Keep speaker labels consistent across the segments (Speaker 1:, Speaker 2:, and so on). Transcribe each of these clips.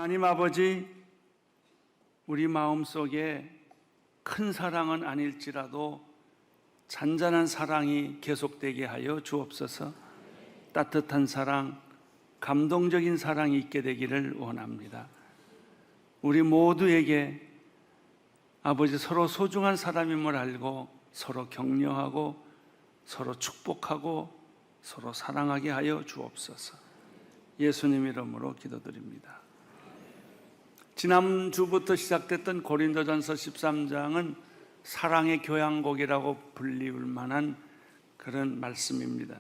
Speaker 1: 하나님 아버지, 우리 마음속에 큰 사랑은 아닐지라도 잔잔한 사랑이 계속되게 하여 주옵소서. 따뜻한 사랑, 감동적인 사랑이 있게 되기를 원합니다. 우리 모두에게 아버지 서로 소중한 사람임을 알고 서로 격려하고 서로 축복하고 서로 사랑하게 하여 주옵소서. 예수님 이름으로 기도드립니다. 지난주부터 시작됐던 고린도전서 13장은 사랑의 교향곡이라고 불리울 만한 그런 말씀입니다.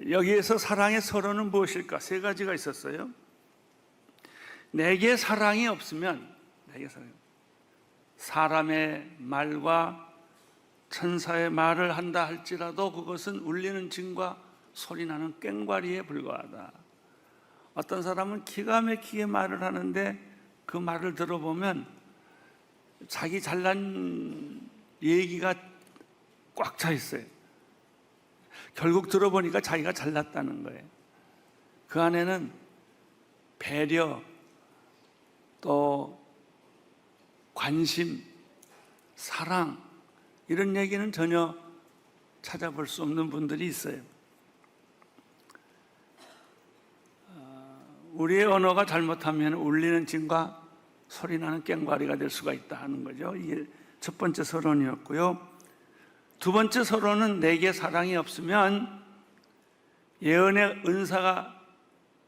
Speaker 1: 여기에서 사랑의 서론은 무엇일까? 세 가지가 있었어요. 내게 사랑이 없으면, 사람의 말과 천사의 말을 한다 할지라도 그것은 울리는 징과 소리나는 꽹과리에 불과하다. 어떤 사람은 기가 막히게 말을 하는데 그 말을 들어보면 자기 잘난 얘기가 꽉 차 있어요. 결국 들어보니까 자기가 잘났다는 거예요. 그 안에는 배려, 또 관심, 사랑, 이런 얘기는 전혀 찾아볼 수 없는 분들이 있어요. 우리의 언어가 잘못하면 울리는 징과 소리나는 꽹과리가 될 수가 있다 하는 거죠. 이게 첫 번째 서론이었고요. 두 번째 서론은 내게 사랑이 없으면 예언의 은사가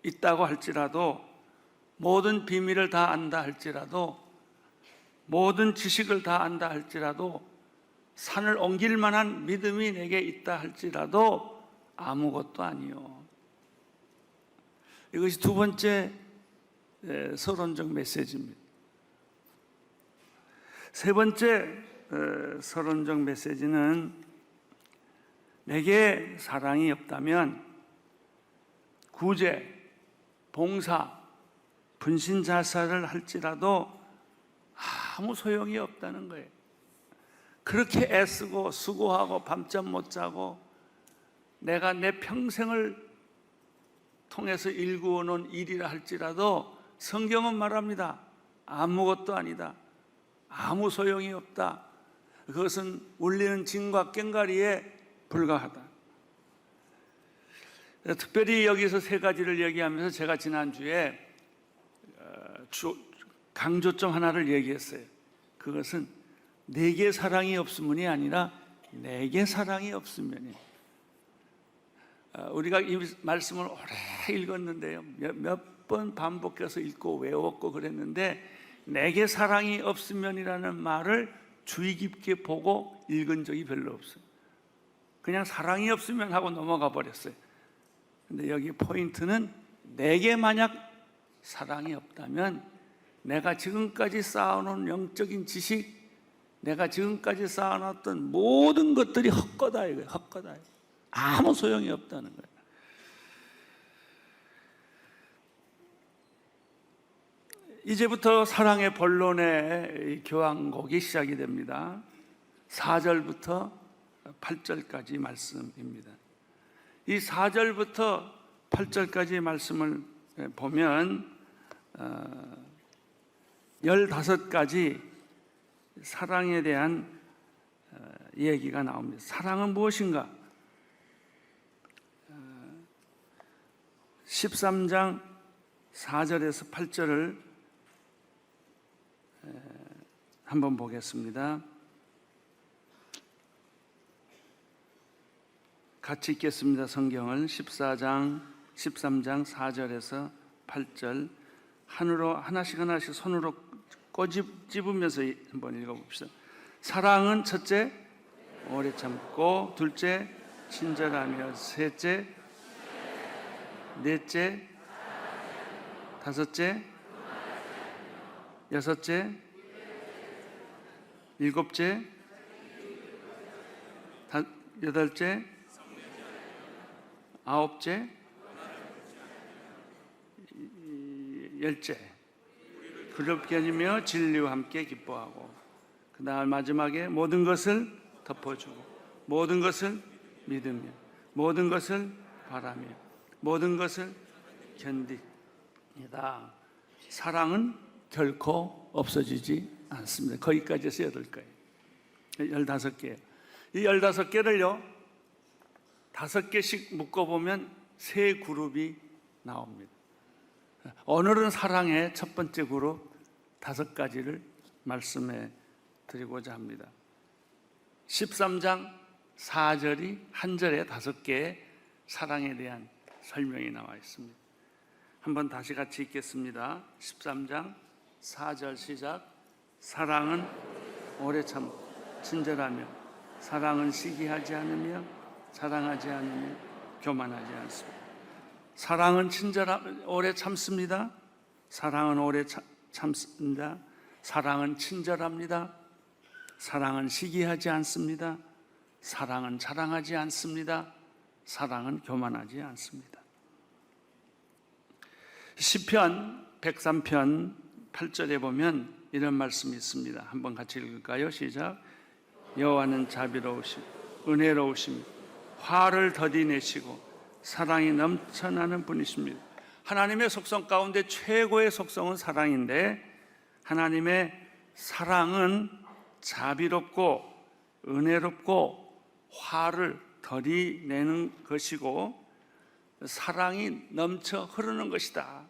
Speaker 1: 있다고 할지라도, 모든 비밀을 다 안다 할지라도, 모든 지식을 다 안다 할지라도, 산을 옮길 만한 믿음이 내게 있다 할지라도 아무것도 아니요. 이것이 두 번째 서론적 메시지입니다. 세 번째 서론적 메시지는 내게 사랑이 없다면 구제, 봉사, 분신자살을 할지라도 아무 소용이 없다는 거예요. 그렇게 애쓰고 수고하고 밤잠 못 자고 내가 내 평생을 통해서 일구어 놓은 일이라 할지라도 성경은 말합니다. 아무것도 아니다. 아무 소용이 없다. 그것은 울리는 징과 꽹과리에 불과하다. 특별히 여기서 세 가지를 얘기하면서 제가 지난주에 강조점 하나를 얘기했어요. 그것은 내게 사랑이 없으면이 아니라 내게 사랑이 없으면이. 우리가 이 말씀을 오래 읽었는데요, 몇 번 반복해서 읽고 외웠고 그랬는데 내게 사랑이 없으면이라는 말을 주의 깊게 보고 읽은 적이 별로 없어요. 그냥 사랑이 없으면 하고 넘어가 버렸어요. 근데 여기 포인트는 내게 만약 사랑이 없다면 내가 지금까지 쌓아놓은 영적인 지식, 내가 지금까지 쌓아놨던 모든 것들이 헛거다 이거예요. 헛거다. 아무 소용이 없다는 거예요. 이제부터 사랑의 본론의 교향곡이 시작이 됩니다. 4절부터 8절까지 말씀입니다. 이 4절부터 8절까지 말씀을 보면 15가지 사랑에 대한 얘기가 나옵니다. 사랑은 무엇인가? 13장 4절에서 8절을 한번 보겠습니다. 같이 읽겠습니다. 성경을 13장 4절에서 8절 하나로 하나씩 손으로 꼬집으면서 한번 읽어봅시다. 사랑은 첫째, 오래 참고, 둘째, 친절하며, 셋째, 넷째, 다섯째, 여섯째, 일곱째, 여덟째, 아홉째, 열째. 그렇게 하며 진리와 함께 기뻐하고, 그 다음 마지막에 모든 것을 덮어주고, 모든 것을 믿으며, 모든 것을 바라며, 모든 것을 사랑은 결코 없어지지 않습니다. 거기까지 써야 될 거예요. 15개. 이 15개를요, 5개씩 묶어보면 3그룹이 나옵니다. 오늘은 사랑의 첫 번째 그룹 5가지를 말씀해 드리고자 합니다. 13장 4절이 한 절에 5개의 사랑에 대한 설명이 나와 있습니다. 한번 다시 같이 읽겠습니다. 13장 4절 시작. 사랑은 오래 참고 친절하며 사랑은 시기하지 않으며 자랑하지 않으며 교만하지 않습니다. 사랑은 오래 참습니다. 사랑은 오래 참습니다. 사랑은 친절합니다. 사랑은 시기하지 않습니다. 사랑은 자랑하지 않습니다. 사랑은 교만하지 않습니다. 시편 103편 8절에 보면 이런 말씀이 있습니다. 한번 같이 읽을까요? 시작. 여호와는 자비로우시고 은혜로우시며 화를 더디 내시고 사랑이 넘쳐나는 분이십니다. 하나님의 속성 가운데 최고의 속성은 사랑인데, 하나님의 사랑은 자비롭고 은혜롭고 화를 더디 내는 것이고 사랑이 넘쳐 흐르는 것이다.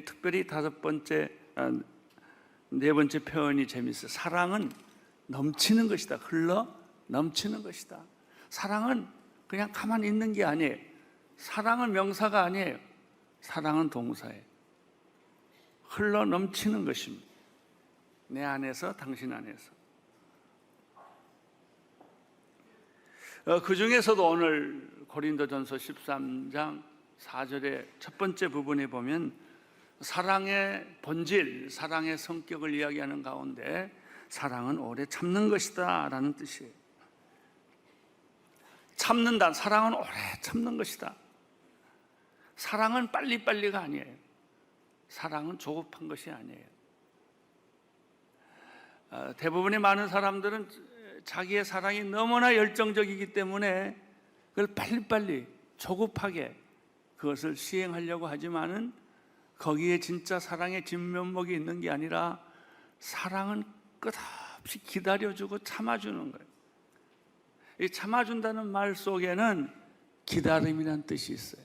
Speaker 1: 특별히 네 번째 표현이 재미있어요. 사랑은 넘치는 것이다. 흘러 넘치는 것이다. 사랑은 그냥 가만히 있는 게 아니에요. 사랑은 명사가 아니에요. 사랑은 동사예요. 흘러 넘치는 것입니다. 내 안에서, 당신 안에서. 그 중에서도 오늘 고린도전서 13장 4절의 첫 번째 부분에 보면 사랑의 본질, 사랑의 성격을 이야기하는 가운데 사랑은 오래 참는 것이다 라는 뜻이에요. 참는다, 사랑은 오래 참는 것이다. 사랑은 빨리빨리가 아니에요. 사랑은 조급한 것이 아니에요. 대부분의 많은 사람들은 자기의 사랑이 너무나 열정적이기 때문에 그걸 빨리빨리 조급하게 그것을 시행하려고 하지만은 거기에 진짜 사랑의 진면목이 있는 게 아니라 사랑은 끝없이 기다려주고 참아주는 거예요. 이 참아준다는 말 속에는 기다림이라는 뜻이 있어요.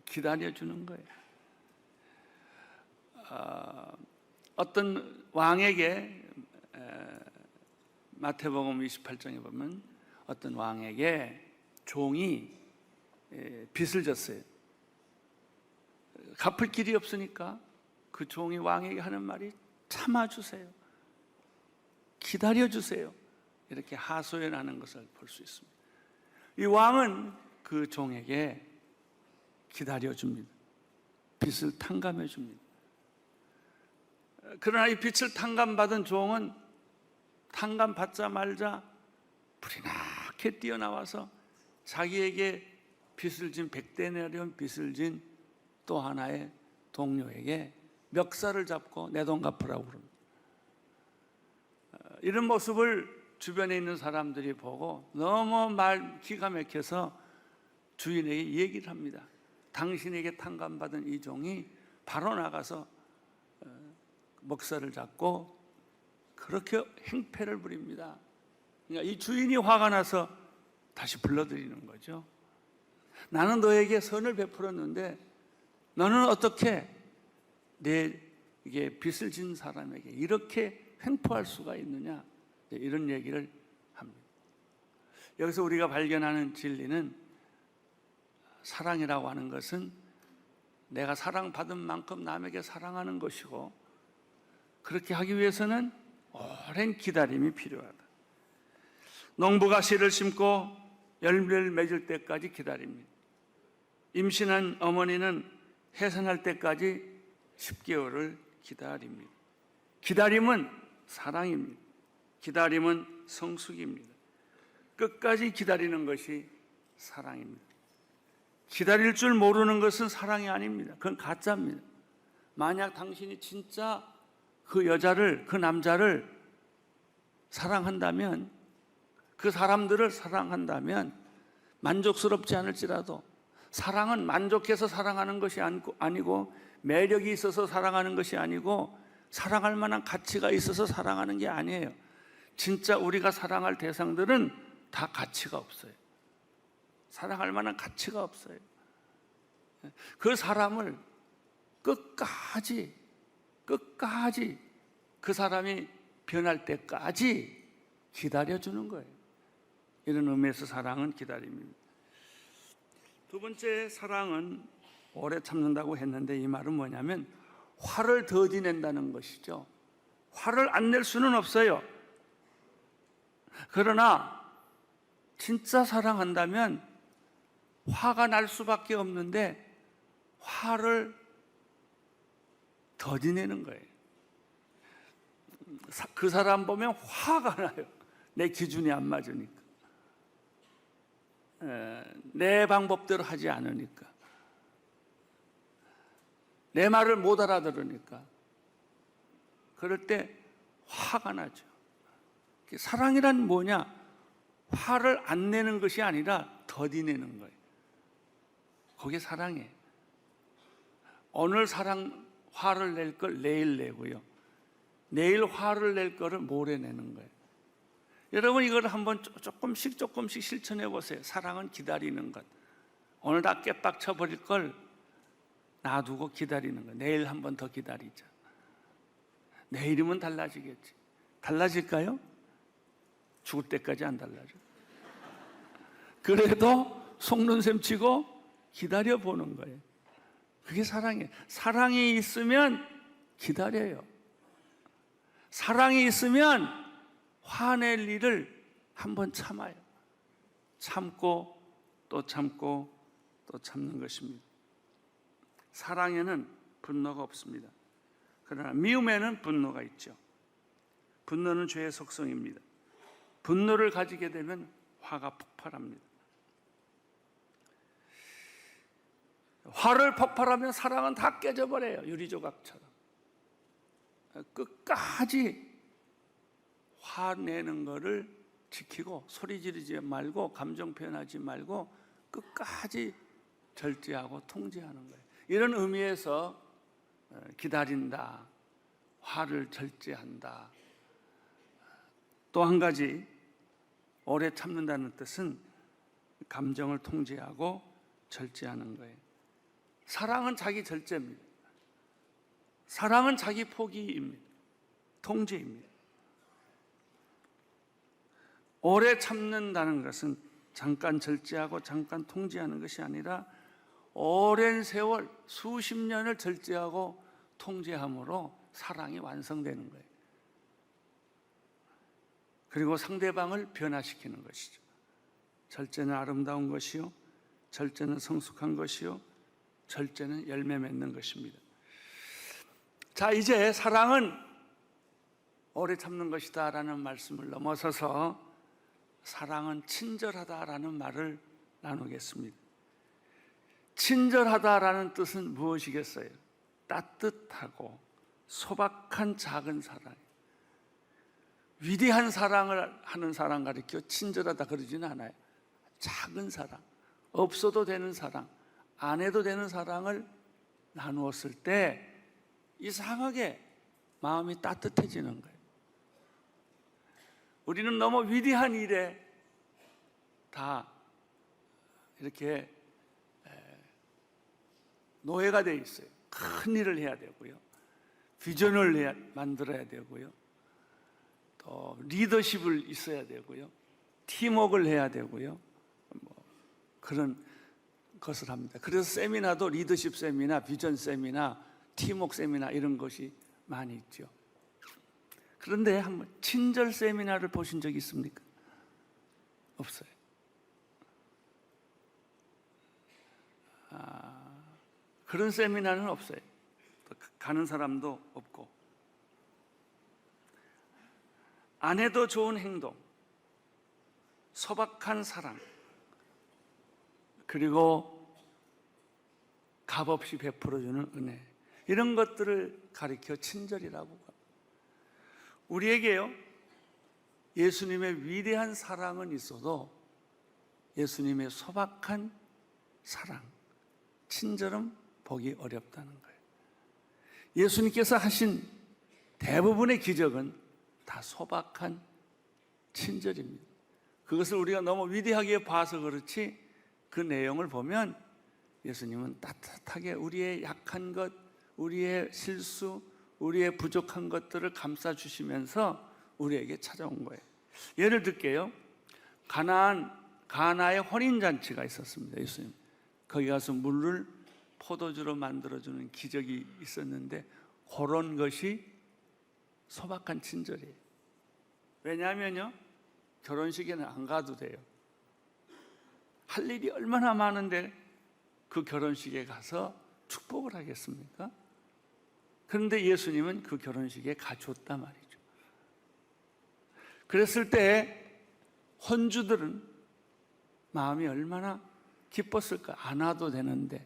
Speaker 1: 기다려주는 거예요. 어떤 왕에게 마태복음 28장에 보면 어떤 왕에게 종이 빚을 졌어요. 갚을 길이 없으니까 그 종이 왕에게 하는 말이 참아주세요, 기다려주세요, 이렇게 하소연하는 것을 볼 수 있습니다. 이 왕은 그 종에게 기다려줍니다. 빚을 탕감해줍니다. 그러나 이 빚을 탕감받은 종은 탕감받자마자 불이 나게 뛰어나와서 자기에게 빚을 진 100데나리온 빚을 진 또 하나의 동료에게 멱살을 잡고 내 돈 갚으라고 그럽니다. 이런 모습을 주변에 있는 사람들이 보고 너무 기가 막혀서 주인에게 얘기를 합니다. 당신에게 탕감받은 이 종이 바로 나가서 멱살을 잡고 그렇게 행패를 부립니다. 그러니까 이 주인이 화가 나서 다시 불러들이는 거죠. 나는 너에게 선을 베풀었는데 너는 어떻게 내게 빚을 진 사람에게 이렇게 횡포할 수가 있느냐, 이런 얘기를 합니다. 여기서 우리가 발견하는 진리는 사랑이라고 하는 것은 내가 사랑받은 만큼 남에게 사랑하는 것이고, 그렇게 하기 위해서는 오랜 기다림이 필요하다. 농부가 씨를 심고 열매를 맺을 때까지 기다립니다. 임신한 어머니는 해산할 때까지 10개월을 기다립니다. 기다림은 사랑입니다. 기다림은 성숙입니다. 끝까지 기다리는 것이 사랑입니다. 기다릴 줄 모르는 것은 사랑이 아닙니다. 그건 가짜입니다. 만약 당신이 진짜 그 여자를, 그 남자를 사랑한다면, 그 사람들을 사랑한다면 만족스럽지 않을지라도 사랑은 만족해서 사랑하는 것이 아니고 매력이 있어서 사랑하는 것이 아니고 사랑할 만한 가치가 있어서 사랑하는 게 아니에요. 진짜 우리가 사랑할 대상들은 다 가치가 없어요. 사랑할 만한 가치가 없어요. 그 사람을 끝까지 그 사람이 변할 때까지 기다려주는 거예요. 이런 의미에서 사랑은 기다림입니다. 두 번째, 사랑은 오래 참는다고 했는데 이 말은 뭐냐면 화를 더디 낸다는 것이죠. 화를 안 낼 수는 없어요. 그러나 진짜 사랑한다면 화가 날 수밖에 없는데 화를 더디 내는 거예요. 그 사람 보면 화가 나요. 내 기준이 안 맞으니까, 내 방법대로 하지 않으니까, 내 말을 못 알아들으니까. 그럴 때 화가 나죠. 사랑이란 뭐냐? 화를 안 내는 것이 아니라 더디 내는 거예요. 그게 사랑이에요. 오늘 화를 낼 걸 내일 내고요, 내일 화를 낼 거를 모레 내는 거예요. 여러분, 이걸 한번 조금씩 실천해 보세요. 사랑은 기다리는 것. 오늘 다 깨빡 쳐버릴 걸 놔두고 기다리는 것. 내일 한 번 더 기다리자. 내일이면 달라지겠지. 달라질까요? 죽을 때까지 안 달라져. 그래도 속는 셈 치고 기다려 보는 거예요. 그게 사랑이에요. 사랑이 있으면 기다려요. 사랑이 있으면 화낼 일을 한번 참아요. 참고 또 참고 또 참는 것입니다. 사랑에는 분노가 없습니다. 그러나 미움에는 분노가 있죠. 분노는 죄의 속성입니다. 분노를 가지게 되면 화가 폭발합니다. 화를 폭발하면 사랑은 다 깨져버려요. 유리조각처럼. 끝까지 화내는 거를 지키고 소리 지르지 말고 감정 표현하지 말고 끝까지 절제하고 통제하는 거예요. 이런 의미에서 기다린다, 화를 절제한다. 또 한 가지, 오래 참는다는 뜻은 감정을 통제하고 절제하는 거예요. 사랑은 자기 절제입니다. 사랑은 자기 포기입니다. 통제입니다. 오래 참는다는 것은 잠깐 절제하고 잠깐 통제하는 것이 아니라 오랜 세월, 수십 년을 절제하고 통제함으로 사랑이 완성되는 거예요. 그리고 상대방을 변화시키는 것이죠. 절제는 아름다운 것이요, 절제는 성숙한 것이요, 절제는 열매 맺는 것입니다. 자, 이제 사랑은 오래 참는 것이다 라는 말씀을 넘어서서 사랑은 친절하다라는 말을 나누겠습니다. 친절하다라는 뜻은 무엇이겠어요? 따뜻하고 소박한 작은 사랑. 위대한 사랑을 하는 사랑 가리켜 친절하다 그러지는 않아요. 작은 사랑, 없어도 되는 사랑, 안 해도 되는 사랑을 나누었을 때 이상하게 마음이 따뜻해지는 거예요. 우리는 너무 위대한 일에 다 이렇게 노예가 되어 있어요. 큰 일을 해야 되고요, 비전을 만들어야 되고요, 또 리더십을 있어야 되고요, 팀워크를 해야 되고요, 그런 것을 합니다. 그래서 세미나도 리더십 세미나, 비전 세미나, 팀워크 세미나 이런 것이 많이 있죠. 그런데 한번 친절 세미나를 보신 적이 있습니까? 없어요. 그런 세미나는 없어요. 가는 사람도 없고. 안 해도 좋은 행동, 소박한 사랑, 그리고 값없이 베풀어주는 은혜, 이런 것들을 가리켜 친절이라고 합니다. 우리에게요, 예수님의 위대한 사랑은 있어도 예수님의 소박한 사랑, 친절은 보기 어렵다는 거예요. 예수님께서 하신 대부분의 기적은 다 소박한 친절입니다. 그것을 우리가 너무 위대하게 봐서 그렇지 그 내용을 보면 예수님은 따뜻하게 우리의 약한 것, 우리의 실수, 우리의 부족한 것들을 감싸주시면서 우리에게 찾아온 거예요. 예를 들게요. 가나의 혼인잔치가 있었습니다. 예수님 거기 가서 물을 포도주로 만들어주는 기적이 있었는데 그런 것이 소박한 친절이에요. 왜냐하면요, 결혼식에는 안 가도 돼요. 할 일이 얼마나 많은데 그 결혼식에 가서 축복을 하겠습니까? 그런데 예수님은 그 결혼식에 가줬단 말이죠. 그랬을 때 혼주들은 마음이 얼마나 기뻤을까? 안 와도 되는데.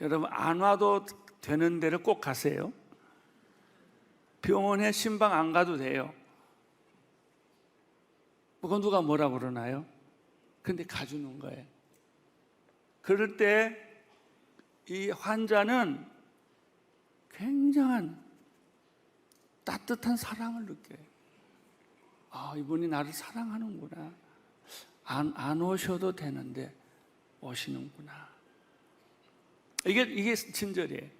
Speaker 1: 여러분, 안 와도 되는 데를 꼭 가세요. 병원에 신방 안 가도 돼요. 그건 누가 뭐라 그러나요? 근데 가주는 거예요. 그럴 때 이 환자는 굉장한 따뜻한 사랑을 느껴요. 아, 이분이 나를 사랑하는구나. 안 오셔도 되는데 오시는구나. 이게 친절이에요.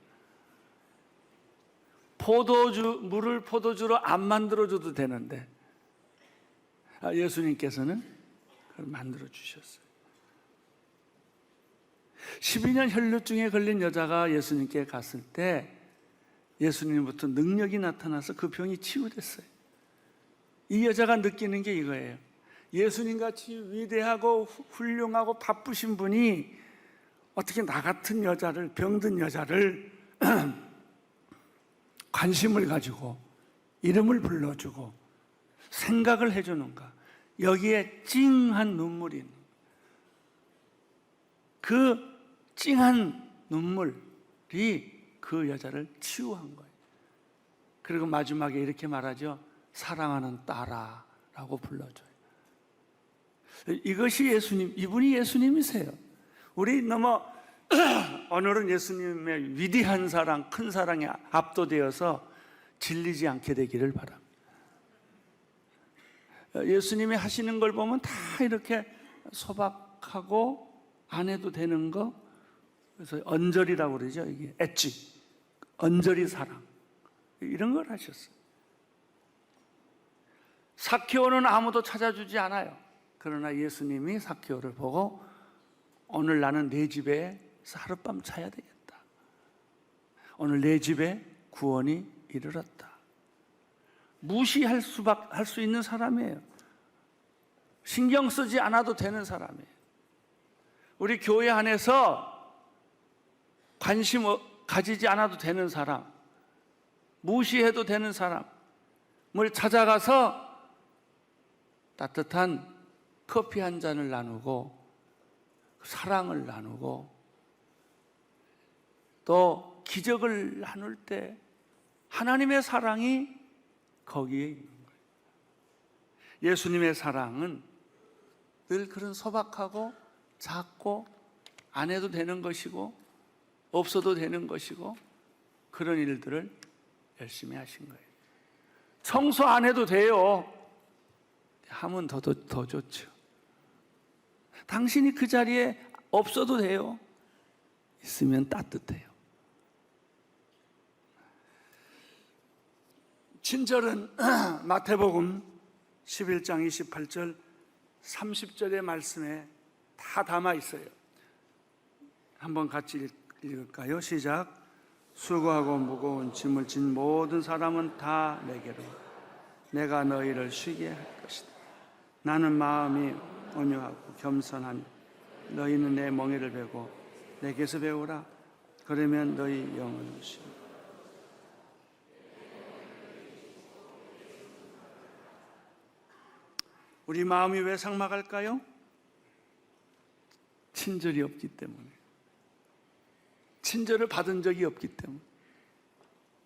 Speaker 1: 물을 포도주로 안 만들어줘도 되는데 예수님께서는 그걸 만들어 주셨어요. 12년 혈루증에 걸린 여자가 예수님께 갔을 때 예수님부터 능력이 나타나서 그 병이 치유됐어요. 이 여자가 느끼는 게 이거예요. 예수님같이 위대하고 훌륭하고 바쁘신 분이 어떻게 나 같은 여자를, 병든 여자를 관심을 가지고 이름을 불러주고 생각을 해주는가. 여기에 찡한 눈물이 있는 거예요. 그 찡한 눈물이 그 여자를 치유한 거예요. 그리고 마지막에 이렇게 말하죠. 사랑하는 딸아 라고 불러줘요. 이것이 예수님, 이분이 예수님이세요. 우리 너무 오늘은 예수님의 위대한 사랑, 큰 사랑에 압도되어서 질리지 않게 되기를 바랍니다. 예수님이 하시는 걸 보면 다 이렇게 소박하고 안 해도 되는 거, 그래서 언저리라고 그러죠. 이게 엣지, 언저리 사랑, 이런 걸 하셨어요. 삭개오는 아무도 찾아주지 않아요. 그러나 예수님이 삭개오를 보고 오늘 나는 내 집에 하룻밤 자야 되겠다. 오늘 내 집에 구원이 이르렀다. 무시할 수 있는 사람이에요. 신경 쓰지 않아도 되는 사람이에요. 우리 교회 안에서 관심 가지지 않아도 되는 사람, 무시해도 되는 사람을 찾아가서 따뜻한 커피 한 잔을 나누고 사랑을 나누고 또 기적을 나눌 때 하나님의 사랑이 거기에 있는 거예요. 예수님의 사랑은 늘 그런 소박하고 작고 안 해도 되는 것이고 없어도 되는 것이고 그런 일들을 열심히 하신 거예요. 청소 안 해도 돼요. 하면 더 좋죠. 당신이 그 자리에 없어도 돼요. 있으면 따뜻해요. 친절은 마태복음 11장 28절 30절의 말씀에 다 담아 있어요. 한번 같이 읽을까요? 시작. 수고하고 무거운 짐을 진 모든 사람은 다 내게로, 내가 너희를 쉬게 할 것이다. 나는 마음이 온유하고 겸손하니 너희는 내 멍에를 베고 내게서 배우라. 그러면 너희 영은 쉬리라. 우리 마음이 왜 삭막할까요? 친절이 없기 때문에. 친절을 받은 적이 없기 때문에.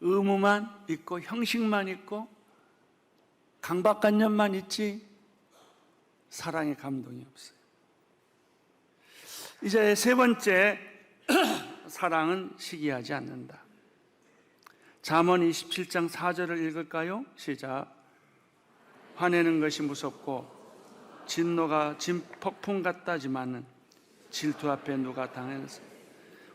Speaker 1: 의무만 있고 형식만 있고 강박관념만 있지 사랑의 감동이 없어요. 이제 세 번째, 사랑은 시기하지 않는다. 잠언 27장 4절을 읽을까요? 시작. 화내는 것이 무섭고 진노가 진폭풍 같다지만은 질투 앞에 누가 당했어.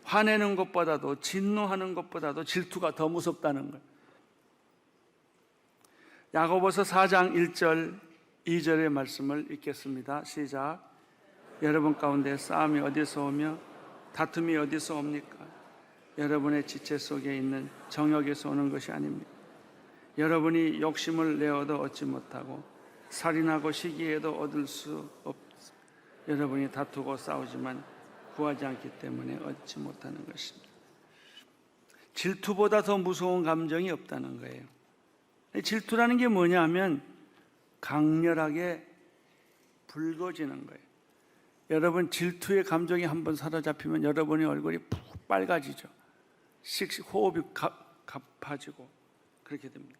Speaker 1: 화내는 것보다도 진노하는 것보다도 질투가 더 무섭다는 거예요. 야고보서 4장 1절 2절의 말씀을 읽겠습니다. 시작. 여러분 가운데 싸움이 어디서 오며 다툼이 어디서 옵니까? 여러분의 지체 속에 있는 정욕에서 오는 것이 아닙니까? 여러분이 욕심을 내어도 얻지 못하고 살인하고 시기에도 얻을 수 없어. 여러분이 다투고 싸우지만 구하지 않기 때문에 얻지 못하는 것입니다. 질투보다 더 무서운 감정이 없다는 거예요. 질투라는 게 뭐냐 하면 강렬하게 붉어지는 거예요. 여러분 질투의 감정이 한번 사로잡히면 여러분의 얼굴이 푹 빨개지죠. 호흡이 가파지고 그렇게 됩니다.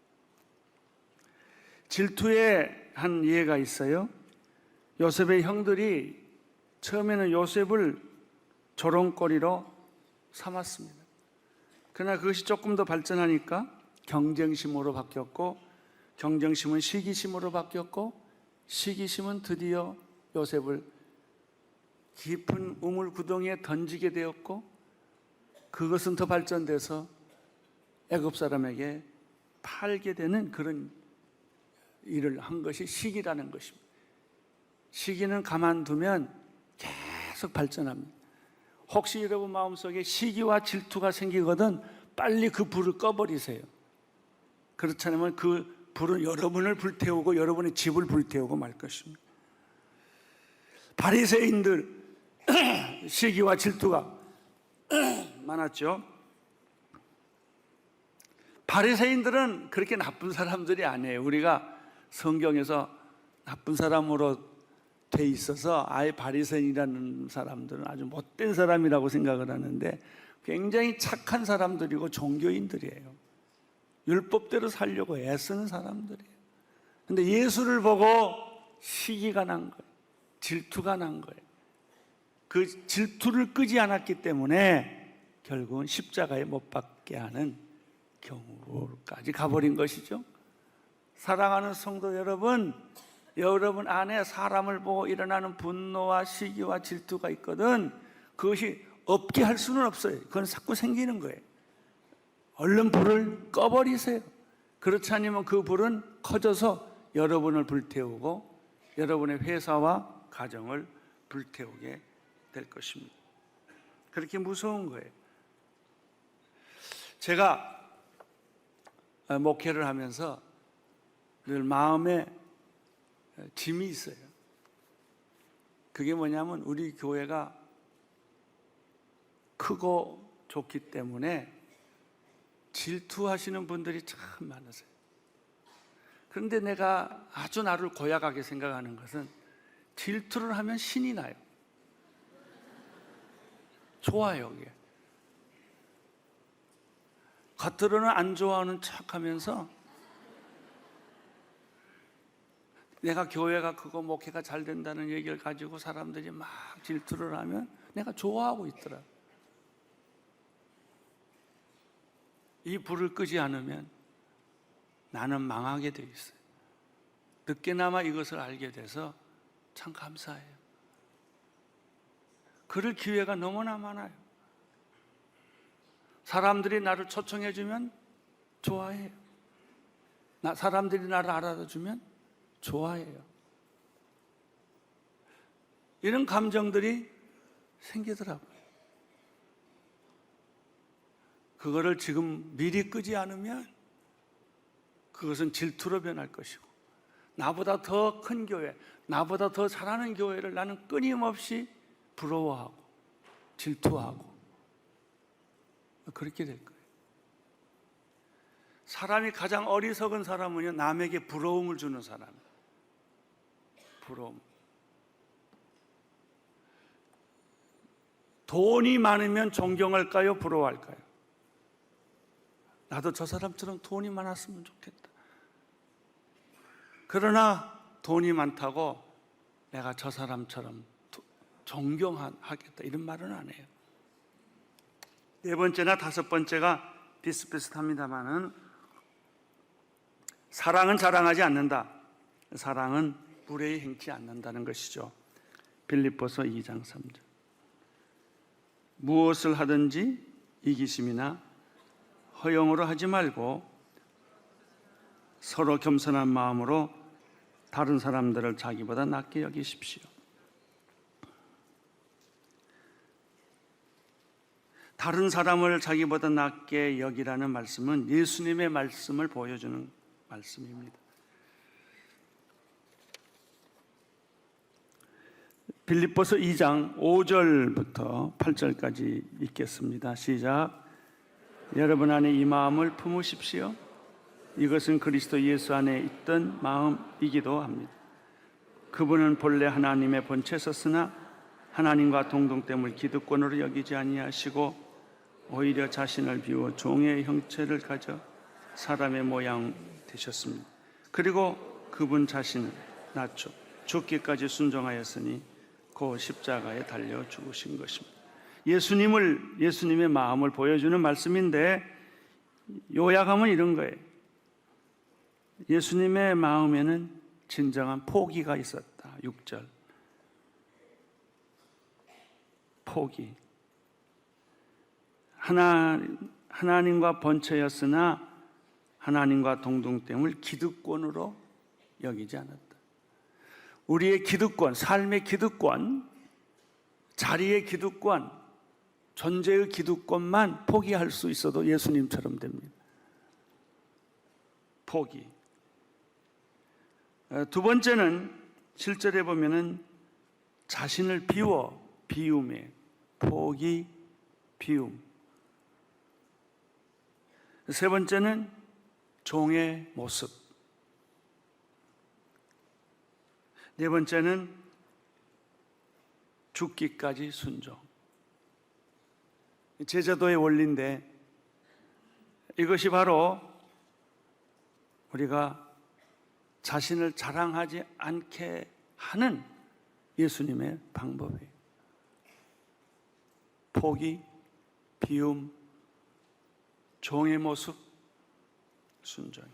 Speaker 1: 질투의 한 예가 있어요. 요셉의 형들이 처음에는 요셉을 조롱거리로 삼았습니다. 그러나 그것이 조금 더 발전하니까 경쟁심으로 바뀌었고, 경쟁심은 시기심으로 바뀌었고, 시기심은 드디어 요셉을 깊은 우물 구덩이에 던지게 되었고, 그것은 더 발전돼서 애굽 사람에게 팔게 되는 그런 일을 한 것이 시기라는 것입니다. 시기는 가만두면 계속 발전합니다. 혹시 여러분 마음속에 시기와 질투가 생기거든 빨리 그 불을 꺼버리세요. 그렇지 않으면 그 불은 여러분을 불태우고 여러분의 집을 불태우고 말 것입니다. 바리새인들 시기와 질투가 많았죠. 바리새인들은 그렇게 나쁜 사람들이 아니에요. 우리가 성경에서 나쁜 사람으로 돼 있어서 아예 바리새인이라는 사람들은 아주 못된 사람이라고 생각을 하는데 굉장히 착한 사람들이고 종교인들이에요. 율법대로 살려고 애쓰는 사람들이에요. 그런데 예수를 보고 시기가 난 거예요. 질투가 난 거예요. 그 질투를 끄지 않았기 때문에 결국은 십자가에 못 박게 하는 경우까지 가버린 것이죠. 사랑하는 성도 여러분, 여러분 안에 사람을 보고 일어나는 분노와 시기와 질투가 있거든 그것이 없게 할 수는 없어요. 그건 자꾸 생기는 거예요. 얼른 불을 꺼버리세요. 그렇지 않으면 그 불은 커져서 여러분을 불태우고 여러분의 회사와 가정을 불태우게 될 것입니다. 그렇게 무서운 거예요. 제가 목회를 하면서 늘 마음에 짐이 있어요. 그게 뭐냐면 우리 교회가 크고 좋기 때문에 질투하시는 분들이 참 많으세요. 그런데 내가 아주 나를 고약하게 생각하는 것은 질투를 하면 신이 나요. 좋아요, 이게. 겉으로는 안 좋아하는 척 하면서 내가 교회가 그거 목회가 잘 된다는 얘기를 가지고 사람들이 막 질투를 하면 내가 좋아하고 있더라. 이 불을 끄지 않으면 나는 망하게 돼 있어요. 늦게나마 이것을 알게 돼서 참 감사해요. 그럴 기회가 너무나 많아요. 사람들이 나를 초청해 주면 좋아해요. 사람들이 나를 알아주면 좋아해요. 이런 감정들이 생기더라고요. 그거를 지금 미리 끄지 않으면 그것은 질투로 변할 것이고 나보다 더 큰 교회, 나보다 더 잘하는 교회를 나는 끊임없이 부러워하고 질투하고 그렇게 될 거예요. 사람이 가장 어리석은 사람은요, 남에게 부러움을 주는 사람이에요. 부러움. 돈이 많으면 존경할까요? 부러워할까요? 나도 저 사람처럼 돈이 많았으면 좋겠다. 그러나 돈이 많다고 내가 저 사람처럼 존경하겠다 이런 말은 안 해요. 네 번째나 다섯 번째가 비슷비슷합니다만은 사랑은 자랑하지 않는다. 사랑은 무례히 행치 않는다는 것이죠. 빌립보서 2장 3절. 무엇을 하든지 이기심이나 허영으로 하지 말고 서로 겸손한 마음으로 다른 사람들을 자기보다 낮게 여기십시오. 다른 사람을 자기보다 낮게 여기라는 말씀은 예수님의 말씀을 보여주는 말씀입니다. 빌립보서 2장 5절부터 8절까지 읽겠습니다. 시작. 여러분 안에 이 마음을 품으십시오. 이것은 그리스도 예수 안에 있던 마음이기도 합니다. 그분은 본래 하나님의 본체에 섰으나 하나님과 동등됨을 기득권으로 여기지 아니하시고 오히려 자신을 비워 종의 형체를 가져 사람의 모양 되셨습니다. 그리고 그분 자신을 낮춰 죽기까지 순종하였으니 그 십자가에 달려 죽으신 것입니다. 예수님의 마음을 보여주는 말씀인데 요약하면 이런 거예요. 예수님의 마음에는 진정한 포기가 있었다. 6절. 포기. 하나님과 번처였으나 하나님과 동등됨을 기득권으로 여기지 않았다. 우리의 기득권, 삶의 기득권, 자리의 기득권, 존재의 기득권만 포기할 수 있어도 예수님처럼 됩니다. 포기. 두 번째는 실절에 보면은 자신을 비움에 포기, 비움. 세 번째는 종의 모습. 네 번째는 죽기까지 순종. 제자도의 원리인데 이것이 바로 우리가 자신을 자랑하지 않게 하는 예수님의 방법이에요. 포기, 비움, 종의 모습, 순종.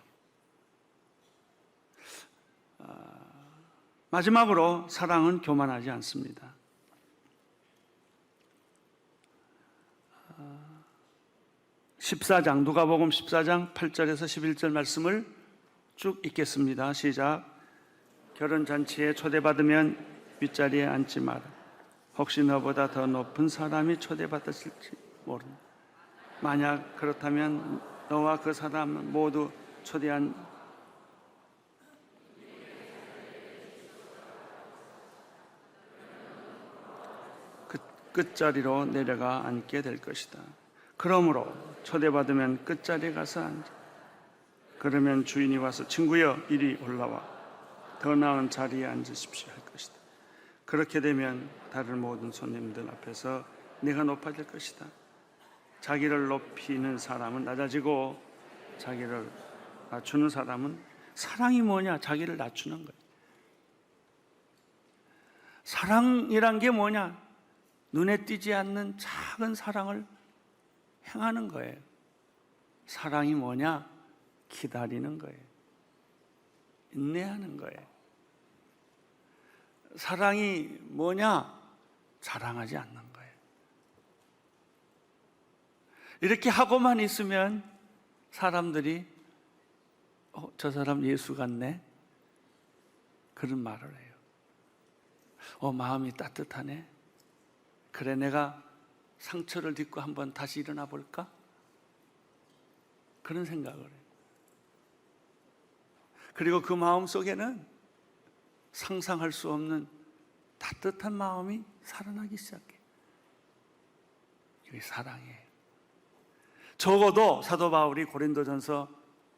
Speaker 1: 마지막으로 사랑은 교만하지 않습니다. 14장 누가복음 14장 8절에서 11절 말씀을 쭉 읽겠습니다. 시작. 결혼잔치에 초대받으면 윗자리에 앉지 마라. 혹시 너보다 더 높은 사람이 초대받았을지 모른다. 만약 그렇다면 너와 그 사람 모두 초대한 끝자리로 내려가 앉게 될 것이다. 그러므로 초대받으면 끝자리에 가서 앉아. 그러면 주인이 와서 친구여 이리 올라와 더 나은 자리에 앉으십시오 할 것이다. 그렇게 되면 다른 모든 손님들 앞에서 내가 높아질 것이다. 자기를 높이는 사람은 낮아지고 자기를 낮추는 사람은, 사랑이 뭐냐? 자기를 낮추는 거예요. 사랑이란 게 뭐냐? 눈에 띄지 않는 작은 사랑을 행하는 거예요. 사랑이 뭐냐? 기다리는 거예요. 인내하는 거예요. 사랑이 뭐냐? 자랑하지 않는 거예요. 이렇게 하고만 있으면 사람들이 저 사람 예수 같네? 그런 말을 해요. 마음이 따뜻하네? 그래, 내가 상처를 딛고 한번 다시 일어나 볼까? 그런 생각을 해요. 그리고 그 마음 속에는 상상할 수 없는 따뜻한 마음이 살아나기 시작해요. 이게 사랑이에요. 적어도 사도 바울이 고린도전서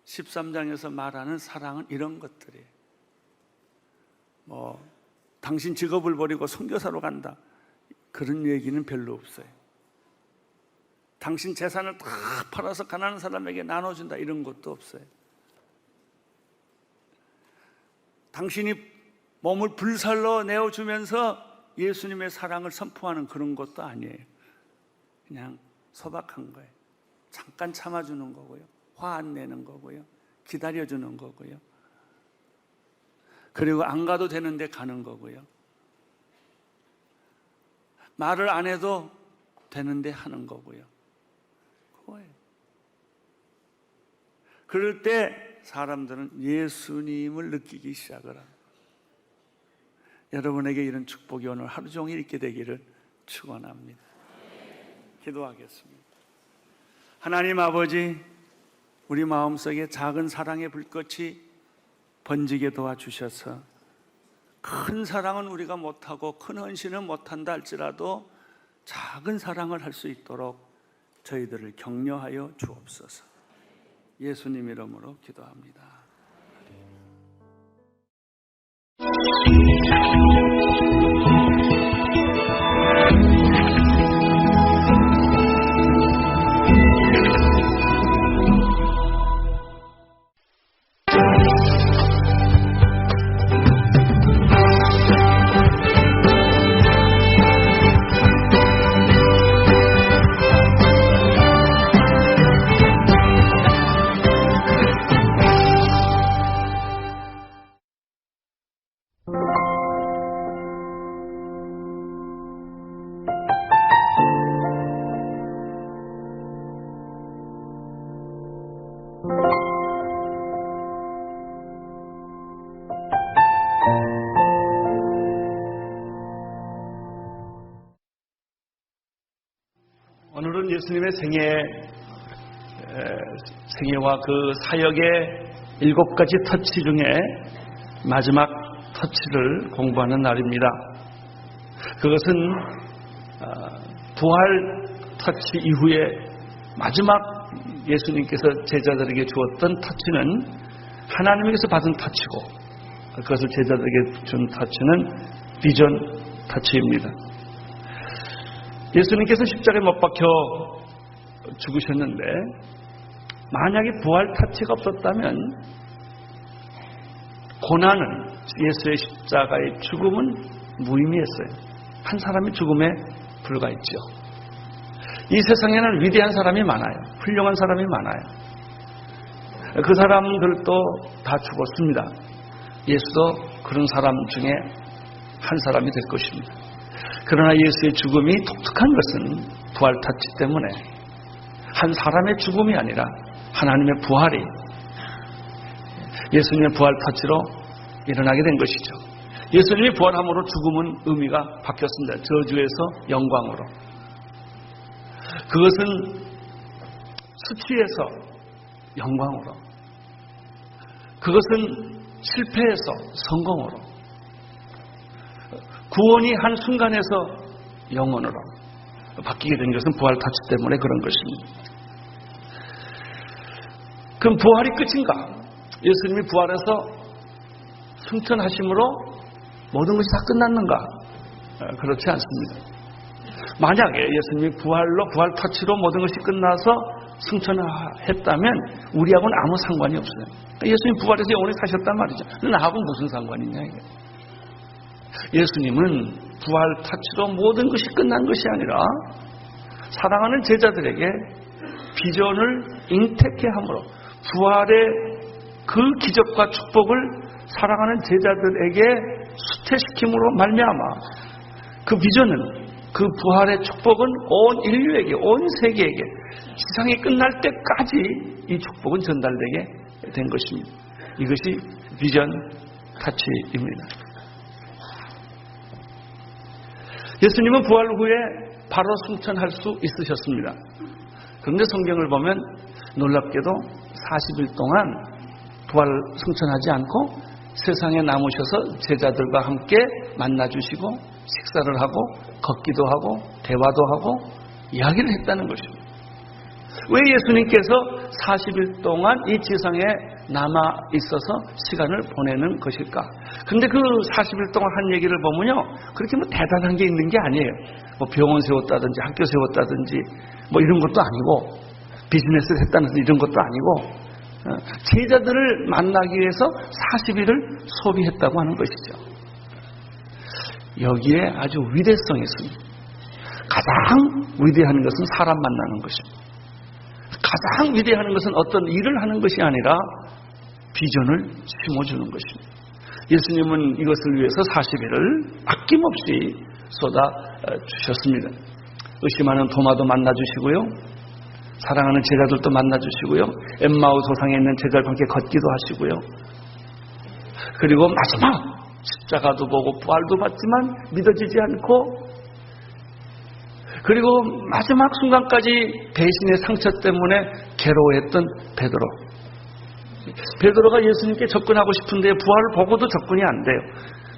Speaker 1: 13장에서 말하는 사랑은 이런 것들이에요. 당신 직업을 버리고 선교사로 간다, 그런 얘기는 별로 없어요. 당신 재산을 다 팔아서 가난한 사람에게 나눠준다, 이런 것도 없어요. 당신이 몸을 불살로 내어주면서 예수님의 사랑을 선포하는 그런 것도 아니에요. 그냥 소박한 거예요. 잠깐 참아주는 거고요. 화 안 내는 거고요. 기다려주는 거고요. 그리고 안 가도 되는데 가는 거고요. 말을 안 해도 되는데 하는 거고요. 그거예요. 그럴 때 사람들은 예수님을 느끼기 시작을 합니다. 여러분에게 이런 축복이 오늘 하루 종일 있게 되기를 축원합니다. 기도하겠습니다. 하나님 아버지, 우리 마음속에 작은 사랑의 불꽃이 번지게 도와주셔서 큰 사랑은 우리가 못하고 큰 헌신은 못한다 할지라도 작은 사랑을 할 수 있도록 저희들을 격려하여 주옵소서. 예수님 이름으로 기도합니다.
Speaker 2: 오늘은 예수님의 생애와 그 사역의 7가지 터치 중에 마지막 터치를 공부하는 날입니다. 그것은 부활 터치 이후에 마지막 예수님께서 제자들에게 주었던 터치는 하나님에게서 받은 터치고, 그것을 제자들에게 준 터치는 비전 터치입니다. 예수님께서 십자가에 못 박혀 죽으셨는데 만약에 부활 터치가 없었다면 고난은, 예수의 십자가의 죽음은 무의미했어요. 한 사람의 죽음에 불과했죠. 이 세상에는 위대한 사람이 많아요. 훌륭한 사람이 많아요. 그 사람들도 다 죽었습니다. 예수도 그런 사람 중에 한 사람이 될 것입니다. 그러나 예수의 죽음이 독특한 것은 부활 터치 때문에 한 사람의 죽음이 아니라 하나님의 부활이 예수님의 부활 터치로 일어나게 된 것이죠. 예수님이 부활함으로 죽음은 의미가 바뀌었습니다. 저주에서 영광으로. 그것은 수치에서 영광으로, 그것은 실패에서 성공으로, 구원이 한 순간에서 영원으로 바뀌게 된 것은 부활 터치 때문에 그런 것입니다. 그럼 부활이 끝인가? 예수님이 부활해서 승천하심으로 모든 것이 다 끝났는가? 그렇지 않습니다. 만약에 예수님이 부활로, 부활 터치로 모든 것이 끝나서 승천했다면 우리하고는 아무 상관이 없어요. 예수님 부활해서 영원히 사셨단 말이죠. 나하고 무슨 상관이냐 이게. 예수님은 부활 터치로 모든 것이 끝난 것이 아니라 사랑하는 제자들에게 비전을 잉태케 함으로 부활의 그 기적과 축복을 사랑하는 제자들에게 수태시킴으로 말미암아 그 비전은, 그 부활의 축복은 온 인류에게, 온 세계에게 지상이 끝날 때까지 이 축복은 전달되게 된 것입니다. 이것이 비전 터치입니다. 예수님은 부활 후에 바로 승천할 수 있으셨습니다. 그런데 성경을 보면 놀랍게도 40일 동안 부활 승천하지 않고 세상에 남으셔서 제자들과 함께 만나주시고 식사를 하고 걷기도 하고 대화도 하고 이야기를 했다는 것입니다. 왜 예수님께서 40일 동안 이 지상에 남아 있어서 시간을 보내는 것일까? 근데 그 40일 동안 한 얘기를 보면요, 그렇게 뭐 대단한 게 있는 게 아니에요. 뭐 병원 세웠다든지 학교 세웠다든지 뭐 이런 것도 아니고 비즈니스를 했다든지 이런 것도 아니고 제자들을 만나기 위해서 40일을 소비했다고 하는 것이죠. 여기에 아주 위대성이 있습니다. 가장 위대한 것은 사람 만나는 것입니다. 가장 위대한 것은 어떤 일을 하는 것이 아니라 비전을 심어주는 것입니다. 예수님은 이것을 위해서 40일을 아낌없이 쏟아주셨습니다. 의심하는 도마도 만나주시고요, 사랑하는 제자들도 만나주시고요, 엠마우 소상에 있는 제자들과 함께 걷기도 하시고요, 그리고 마지막 십자가도 보고 부활도 받지만 믿어지지 않고, 그리고 마지막 순간까지 배신의 상처 때문에 괴로워했던 베드로가 예수님께 접근하고 싶은데 부활을 보고도 접근이 안 돼요.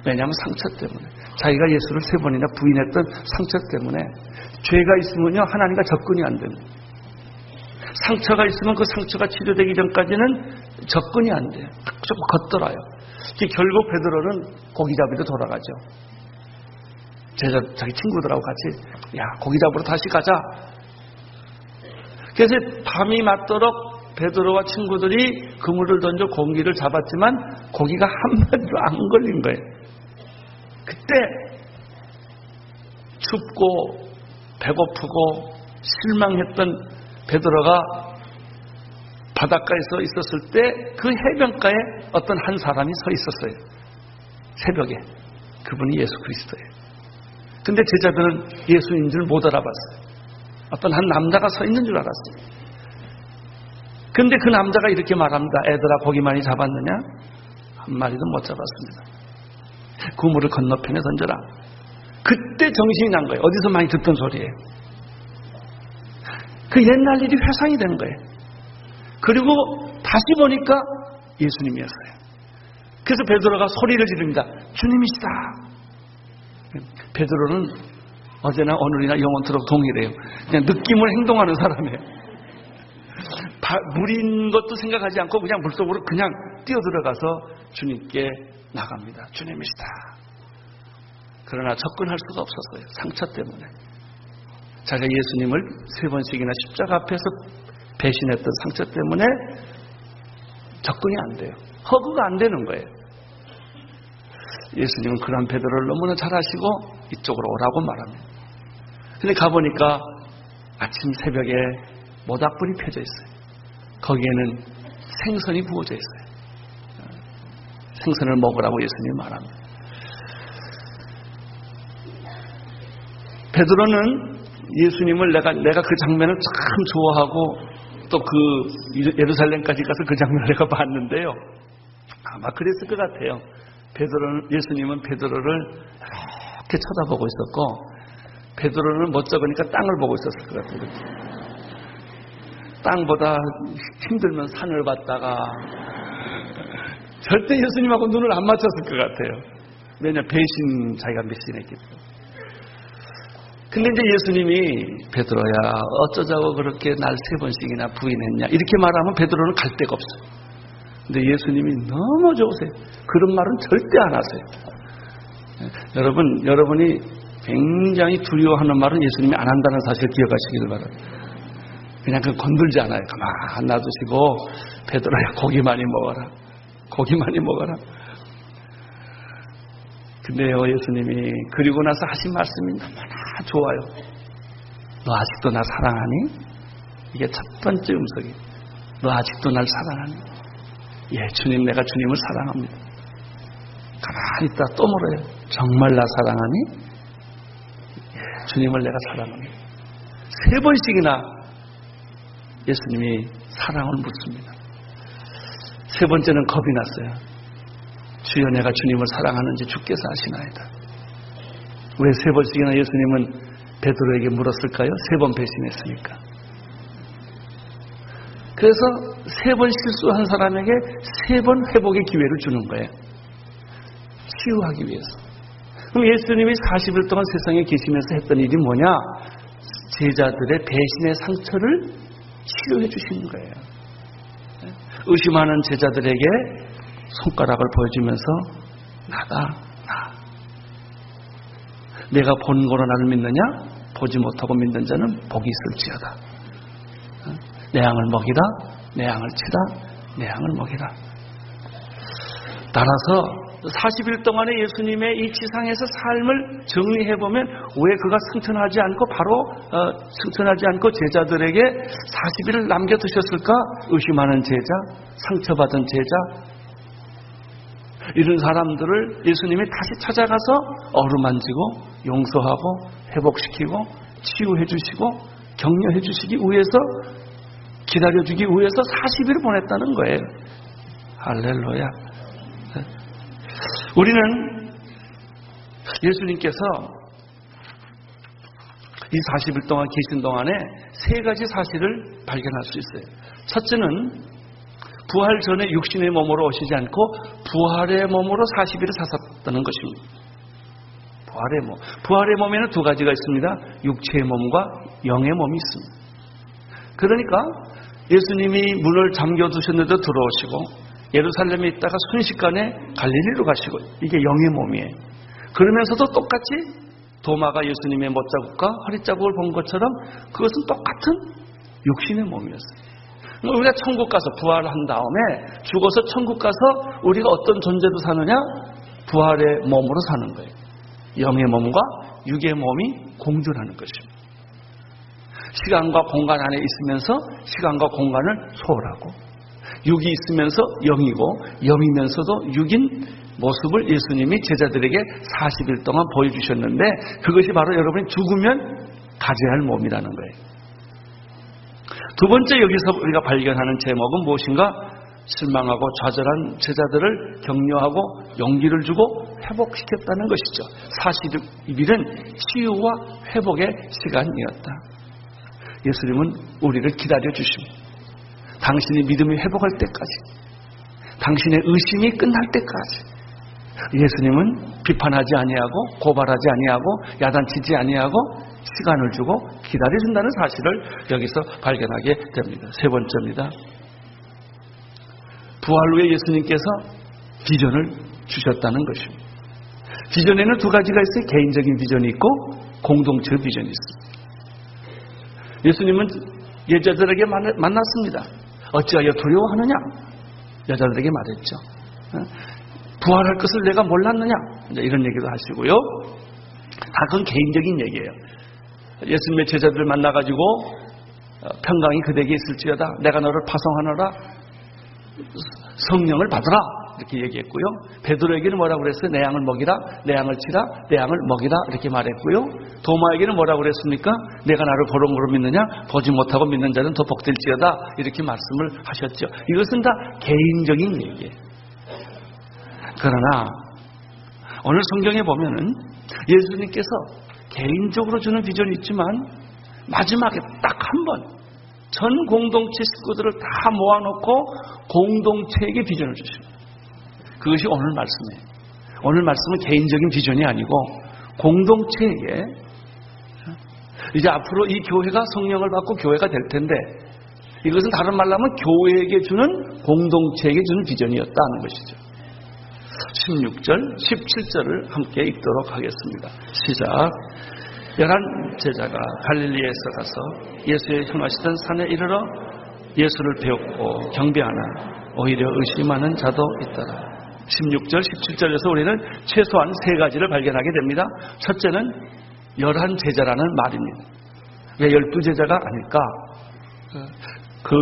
Speaker 2: 왜냐하면 상처 때문에, 자기가 예수를 3번이나 부인했던 상처 때문에. 죄가 있으면요, 하나님과 접근이 안 됩니다. 상처가 있으면 그 상처가 치료되기 전까지는 접근이 안 돼요. 조금 겉돌아요. 결국 베드로는 고기잡이로 돌아가죠. 자기 친구들하고 같이, 야, 고기 잡으러 다시 가자. 그래서 밤이 맞도록 베드로와 친구들이 그물을 던져 고기를 잡았지만 고기가 한 마리도 안 걸린 거예요. 그때 춥고 배고프고 실망했던 베드로가 바닷가에 서 있었을 때 그 해변가에 어떤 한 사람이 서 있었어요. 새벽에. 그분이 예수 그리스도예요. 근데 제자들은 예수인 줄 못 알아봤어요. 어떤 한 남자가 서 있는 줄 알았어요. 근데 그 남자가 이렇게 말합니다. 애들아, 고기 많이 잡았느냐? 한 마리도 못 잡았습니다. 그물을 건너편에 던져라. 그때 정신이 난 거예요. 어디서 많이 듣던 소리예요. 그 옛날 일이 회상이 된 거예요. 그리고 다시 보니까 예수님이었어요. 그래서 베드로가 소리를 지릅니다. 주님이시다. 베드로는 어제나 오늘이나 영원토록 동일해요. 그냥 느낌을 행동하는 사람이에요. 물인 것도 생각하지 않고 그냥 물속으로 그냥 뛰어들어가서 주님께 나갑니다. 주님이시다. 그러나 접근할 수가 없었어요. 상처 때문에. 자기가 예수님을 3번씩이나 십자가 앞에서 배신했던 상처 때문에 접근이 안 돼요. 허그가 안 되는 거예요. 예수님은 그런 베드로를 너무나 잘 아시고 이쪽으로 오라고 말합니다. 근데 가보니까 아침 새벽에 모닥불이 펴져 있어요. 거기에는 생선이 부어져 있어요. 생선을 먹으라고 예수님이 말합니다. 베드로는 예수님을 내가 그 장면을 참 좋아하고 또 그 예루살렘까지 가서 그 장면을 내가 봤는데요. 아마 그랬을 것 같아요. 예수님은 베드로를 이렇게 쳐다보고 있었고, 베드로는 못 적으니까 땅을 보고 있었을 것 같아요. 땅보다 힘들면 산을 봤다가 절대 예수님하고 눈을 안 맞췄을 것 같아요. 왜냐, 자기가 배신했기 때문에. 근데 이제 예수님이 베드로야, 어쩌자고 그렇게 날 3번씩이나 부인했냐, 이렇게 말하면 베드로는 갈 데가 없어요. 근데 예수님이 너무 좋으세요. 그런 말은 절대 안 하세요. 여러분이 굉장히 두려워하는 말은 예수님이 안 한다는 사실을 기억하시길 바랍니다. 그냥 건들지 않아요. 가만 놔두시고, 베드로야, 고기 많이 먹어라. 고기 많이 먹어라. 근데요, 예수님이 그리고 나서 하신 말씀이 너무나 좋아요. 너 아직도 나 사랑하니? 이게 첫 번째 음성이. 너 아직도 날 사랑하니? 예, 주님, 내가 주님을 사랑합니다. 가만히 있다 또 물어요. 정말 나 사랑하니? 예, 주님을 내가 사랑합니다. 3번씩이나 예수님이 사랑을 묻습니다. 3번째는 겁이 났어요. 주여, 내가 주님을 사랑하는지 주께서 아시나이다. 왜 3번씩이나 예수님은 베드로에게 물었을까요? 3번 배신했으니까. 그래서 3번 실수한 사람에게 3번 회복의 기회를 주는 거예요. 치유하기 위해서. 그럼 예수님이 40일 동안 세상에 계시면서 했던 일이 뭐냐? 제자들의 배신의 상처를 치료해 주시는 거예요. 의심하는 제자들에게 손가락을 보여주면서 나가. 내가 본 거로 나를 믿느냐? 보지 못하고 믿는 자는 복이 있을지어다. 내 양을 먹이라, 내 양을 치라, 내 양을 먹이라. 따라서 40일 동안의 예수님의 이 지상에서 삶을 정리해보면 왜 그가 승천하지 않고 바로 승천하지 않고 제자들에게 40일을 남겨두셨을까? 의심하는 제자, 상처받은 제자, 이런 사람들을 예수님이 다시 찾아가서 어루만지고 용서하고 회복시키고 치유해 주시고 격려해 주시기 위해서, 기다려주기 위해서 40일을 보냈다는 거예요. 할렐루야. 우리는 예수님께서 이 40일 동안 계신 동안에 세 가지 사실을 발견할 수 있어요. 첫째는 부활 전에 육신의 몸으로 오시지 않고 부활의 몸으로 40일을 사셨다는 것입니다. 부활의 몸. 부활의 몸에는 두 가지가 있습니다. 육체의 몸과 영의 몸이 있습니다. 그러니까 예수님이 문을 잠겨두셨는데 들어오시고 예루살렘에 있다가 순식간에 갈릴리로 가시고, 이게 영의 몸이에요. 그러면서도 똑같이 도마가 예수님의 못자국과 허리자국을 본 것처럼 그것은 똑같은 육신의 몸이었어요. 우리가 천국 가서 부활한 다음에 죽어서 천국 가서 우리가 어떤 존재로 사느냐? 부활의 몸으로 사는 거예요. 영의 몸과 육의 몸이 공존하는 것입니다. 시간과 공간 안에 있으면서 시간과 공간을 초월하고, 육이 있으면서 영이고 영이면서도 육인 모습을 예수님이 제자들에게 40일 동안 보여주셨는데, 그것이 바로 여러분이 죽으면 가져야 할 몸이라는 거예요. 두 번째, 여기서 우리가 발견하는 제목은 무엇인가? 실망하고 좌절한 제자들을 격려하고 용기를 주고 회복시켰다는 것이죠. 40일은 치유와 회복의 시간이었다. 예수님은 우리를 기다려 주십니다. 당신의 믿음이 회복할 때까지, 당신의 의심이 끝날 때까지 예수님은 비판하지 아니하고 고발하지 아니하고 야단치지 아니하고 시간을 주고 기다려준다는 사실을 여기서 발견하게 됩니다. 세 번째입니다. 부활 후에 예수님께서 비전을 주셨다는 것입니다. 비전에는 두 가지가 있어요. 개인적인 비전이 있고 공동체 비전이 있습니다. 예수님은 여자들에게 만났습니다. 어찌하여 두려워하느냐? 여자들에게 말했죠. 부활할 것을 내가 몰랐느냐? 이런 얘기도 하시고요. 다 그건 개인적인 얘기예요. 예수님의 제자들을 만나가지고 평강이 그대에게 있을지어다. 내가 너를 파송하노라. 성령을 받으라. 이렇게 얘기했고요. 베드로에게는 뭐라고 그랬어요? 내 양을 먹이라, 내 양을 치라, 내 양을 먹이라. 이렇게 말했고요. 도마에게는 뭐라고 그랬습니까? 내가 나를 보름으로 믿느냐? 보지 못하고 믿는 자는 더 복될지어다. 이렇게 말씀을 하셨죠. 이것은 다 개인적인 얘기예요. 그러나 오늘 성경에 보면은 예수님께서 개인적으로 주는 비전이 있지만 마지막에 딱 한 번 전 공동체 식구들을 다 모아놓고 공동체에게 비전을 주십니다. 그것이 오늘 말씀이에요. 오늘 말씀은 개인적인 비전이 아니고 공동체에게, 이제 앞으로 이 교회가 성령을 받고 교회가 될 텐데, 이것은 다른 말로 하면 교회에게 주는, 공동체에게 주는 비전이었다는 것이죠. 16절, 17절을 함께 읽도록 하겠습니다. 시작. 11 제자가 갈릴리에서 가서 예수의 형하시던 산에 이르러 예수를 배웠고 경배하나 오히려 의심하는 자도 있더라. 16절, 17절에서 우리는 최소한 세 가지를 발견하게 됩니다. 첫째는 11 제자라는 말입니다. 왜 12제자가 아닐까? 그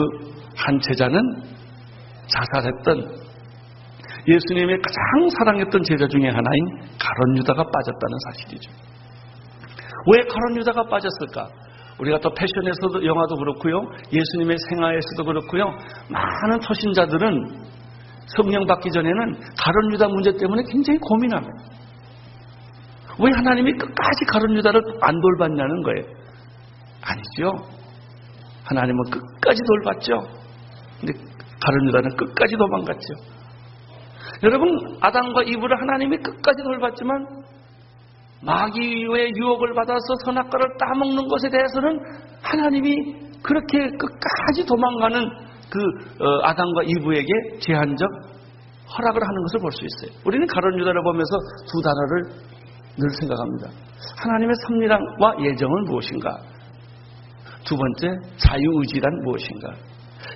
Speaker 2: 한 제자는 자살했던 예수님의 가장 사랑했던 제자 중에 하나인 가룟 유다가 빠졌다는 사실이죠. 왜 가룟 유다가 빠졌을까? 우리가 또 패션에서도, 영화도 그렇고요, 예수님의 생애에서도 그렇고요, 많은 초신자들은 성령 받기 전에는 가룟 유다 문제 때문에 굉장히 고민합니다. 왜 하나님이 끝까지 가룟 유다를 안 돌봤냐는 거예요. 아니죠. 하나님은 끝까지 돌봤죠. 근데 가룟 유다는 끝까지 도망갔죠. 여러분, 아담과 이브를 하나님이 끝까지 돌봤지만 마귀의 유혹을 받아서 선악과를 따먹는 것에 대해서는 하나님이 그렇게 끝까지 도망가는 그 아담과 이브에게 제한적 허락을 하는 것을 볼 수 있어요. 우리는 가룟 유다를 보면서 두 단어를 늘 생각합니다. 하나님의 섭리와 예정은 무엇인가? 두 번째, 자유의지란 무엇인가?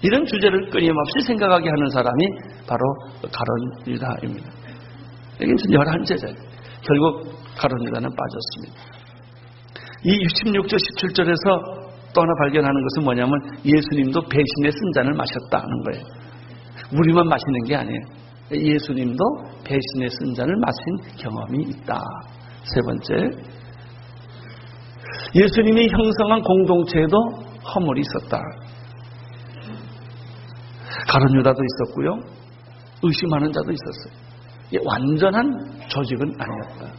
Speaker 2: 이런 주제를 끊임없이 생각하게 하는 사람이 바로 가룟 유다입니다. 여기는 11제자예요. 결국 가룟 유다는 빠졌습니다. 이 16절 17절에서 또 하나 발견하는 것은 뭐냐면 예수님도 배신의 쓴 잔을 마셨다는 거예요. 우리만 마시는 게 아니에요. 예수님도 배신의 쓴 잔을 마신 경험이 있다. 세 번째, 예수님이 형성한 공동체에도 허물이 있었다. 가룟 유다도 있었고요, 의심하는 자도 있었어요. 완전한 조직은 아니었다.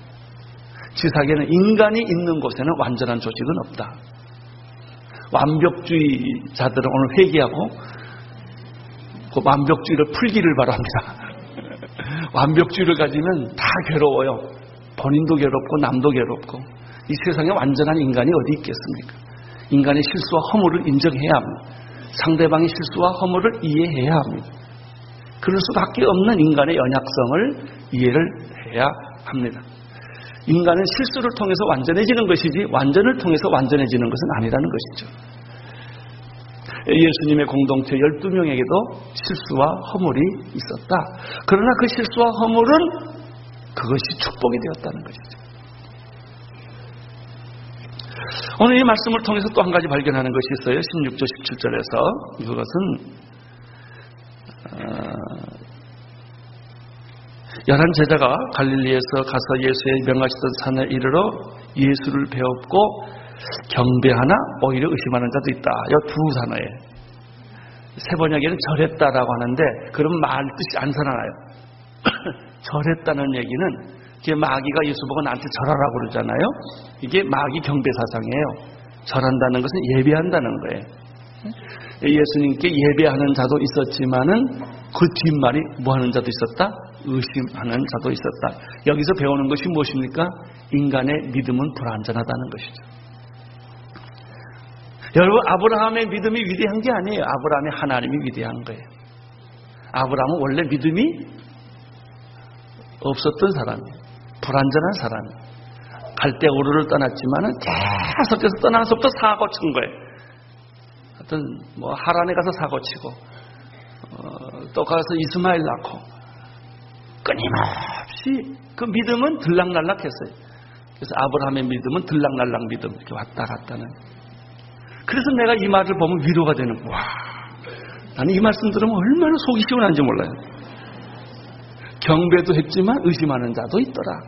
Speaker 2: 지사계는 인간이 있는 곳에는 완전한 조직은 없다. 완벽주의자들은 오늘 회개하고 그 완벽주의를 풀기를 바랍니다. 완벽주의를 가지면 다 괴로워요. 본인도 괴롭고 남도 괴롭고. 이 세상에 완전한 인간이 어디 있겠습니까? 인간의 실수와 허물을 인정해야 합니다. 상대방의 실수와 허물을 이해해야 합니다. 그럴 수밖에 없는 인간의 연약성을 이해를 해야 합니다. 인간은 실수를 통해서 완전해지는 것이지 완전을 통해서 완전해지는 것은 아니라는 것이죠. 예수님의 공동체 12명에게도 실수와 허물이 있었다. 그러나 그 실수와 허물은 그것이 축복이 되었다는 것이죠. 오늘 이 말씀을 통해서 또 한 가지 발견하는 것이 있어요. 16절 17절에서 그것은 11제자가 갈릴리에서 가서 예수의 명하시던 산에 이르러 예수를 배웠고 경배하나 오히려 의심하는 자도 있다. 이 두 단어에 세 번역에는 절했다라고 하는데 그런 말 뜻이 안 살아나요. 절했다는 얘기는 이게 마귀가 예수 보고 나한테 절하라고 그러잖아요. 이게 마귀 경배 사상이에요. 절한다는 것은 예배한다는 거예요. 예수님께 예배하는 자도 있었지만은 그 뒷말이 뭐 하는 자도 있었다? 의심하는 자도 있었다. 여기서 배우는 것이 무엇입니까? 인간의 믿음은 불완전하다는 것이죠. 여러분, 아브라함의 믿음이 위대한 게 아니에요. 아브라함의 하나님이 위대한 거예요. 아브라함은 원래 믿음이 없었던 사람이에요. 불완전한 사람이에요. 갈대우르를 떠났지만은 계속해서 떠나서부터 사고 친 거예요. 하여튼 뭐 하란에 가서 사고 치고 또 가서 이스마엘 낳고 끊임없이 그 믿음은 들락날락했어요. 그래서 아브라함의 믿음은 들락날락 믿음, 이렇게 왔다 갔다는. 그래서 내가 이 말을 보면 위로가 되는 거야. 와, 나는 이 말씀 들으면 얼마나 속이 시원한지 몰라요. 경배도 했지만 의심하는 자도 있더라.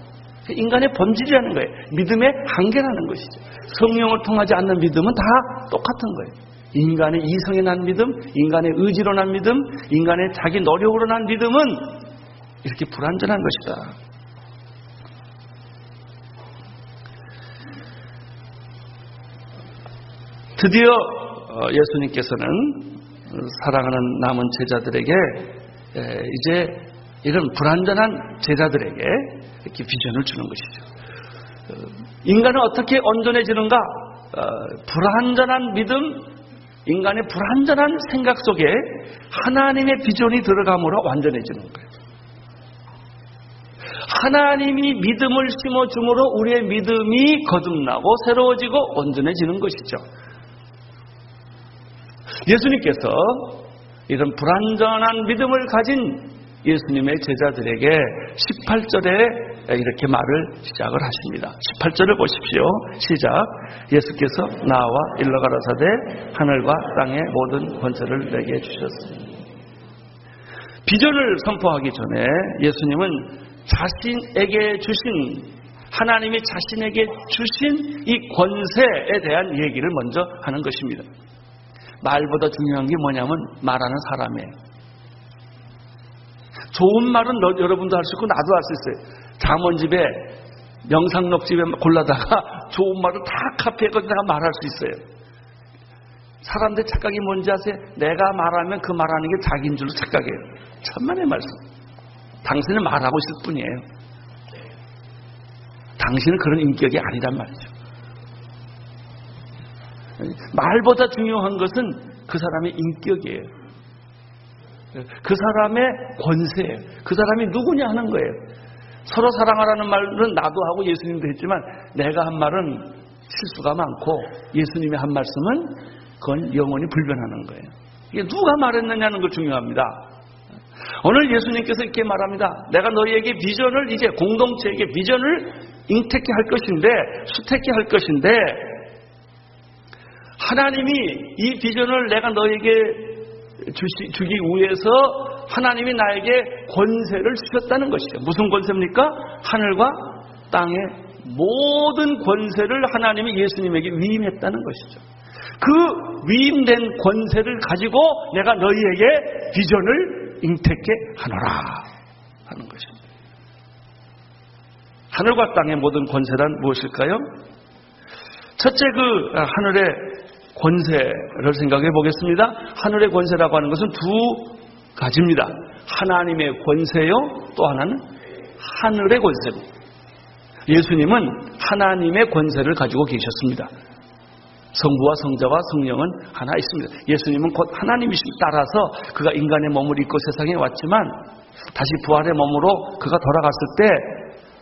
Speaker 2: 인간의 본질이라는 거예요. 믿음의 한계라는 것이죠. 성령을 통하지 않는 믿음은 다 똑같은 거예요. 인간의 이성에 난 믿음, 인간의 의지로 난 믿음, 인간의 자기 노력으로 난 믿음은 이렇게 불완전한 것이다. 드디어 예수님께서는 사랑하는 남은 제자들에게 이제 이런 불완전한 제자들에게 이렇게 비전을 주는 것이죠. 인간은 어떻게 온전해지는가? 불완전한 믿음, 인간의 불완전한 생각 속에 하나님의 비전이 들어감으로 완전해지는 거예요. 하나님이 믿음을 심어줌으로 우리의 믿음이 거듭나고 새로워지고 온전해지는 것이죠. 예수님께서 이런 불완전한 믿음을 가진 예수님의 제자들에게 18절에 이렇게 말을 시작을 하십니다. 18절을 보십시오. 시작. 예수께서 나와 일러 가라사대 하늘과 땅의 모든 권세를 내게 주셨습니다. 비전을 선포하기 전에 예수님은 자신에게 주신, 하나님이 자신에게 주신 이 권세에 대한 얘기를 먼저 하는 것입니다. 말보다 중요한 게 뭐냐면 말하는 사람이에요. 좋은 말은 여러분도 할 수 있고 나도 할 수 있어요. 잠원집에 명상록집에 골라다가 좋은 말을 다 카피해 가지고 말할 수 있어요. 사람들 착각이 뭔지 아세요? 내가 말하면 그 말하는 게 자기인 줄로 착각해요. 천만의 말씀. 당신은 말하고 있을 뿐이에요. 당신은 그런 인격이 아니란 말이죠. 말보다 중요한 것은 그 사람의 인격이에요. 그 사람의 권세예요. 그 사람이 누구냐 하는 거예요. 서로 사랑하라는 말은 나도 하고 예수님도 했지만 내가 한 말은 실수가 많고 예수님이 한 말씀은 그건 영원히 불변하는 거예요. 이게 누가 말했느냐는 거 중요합니다. 오늘 예수님께서 이렇게 말합니다. 내가 너희에게 비전을, 이제 공동체에게 비전을 잉태케 할 것인데, 수택케 할 것인데, 하나님이 이 비전을 내가 너희에게 주기 위해서 하나님이 나에게 권세를 주셨다는 것이죠. 무슨 권세입니까? 하늘과 땅의 모든 권세를 하나님이 예수님에게 위임했다는 것이죠. 그 위임된 권세를 가지고 내가 너희에게 비전을 잉태케 하노라 하는 것입니다. 하늘과 땅의 모든 권세란 무엇일까요? 첫째, 그 하늘의 권세를 생각해 보겠습니다. 하늘의 권세라고 하는 것은 두 가지입니다. 하나님의 권세요, 또 하나는 하늘의 권세입니다. 예수님은 하나님의 권세를 가지고 계셨습니다. 성부와 성자와 성령은 하나 있습니다. 예수님은 곧 하나님이십니다. 따라서 그가 인간의 몸을 입고 세상에 왔지만 다시 부활의 몸으로 그가 돌아갔을 때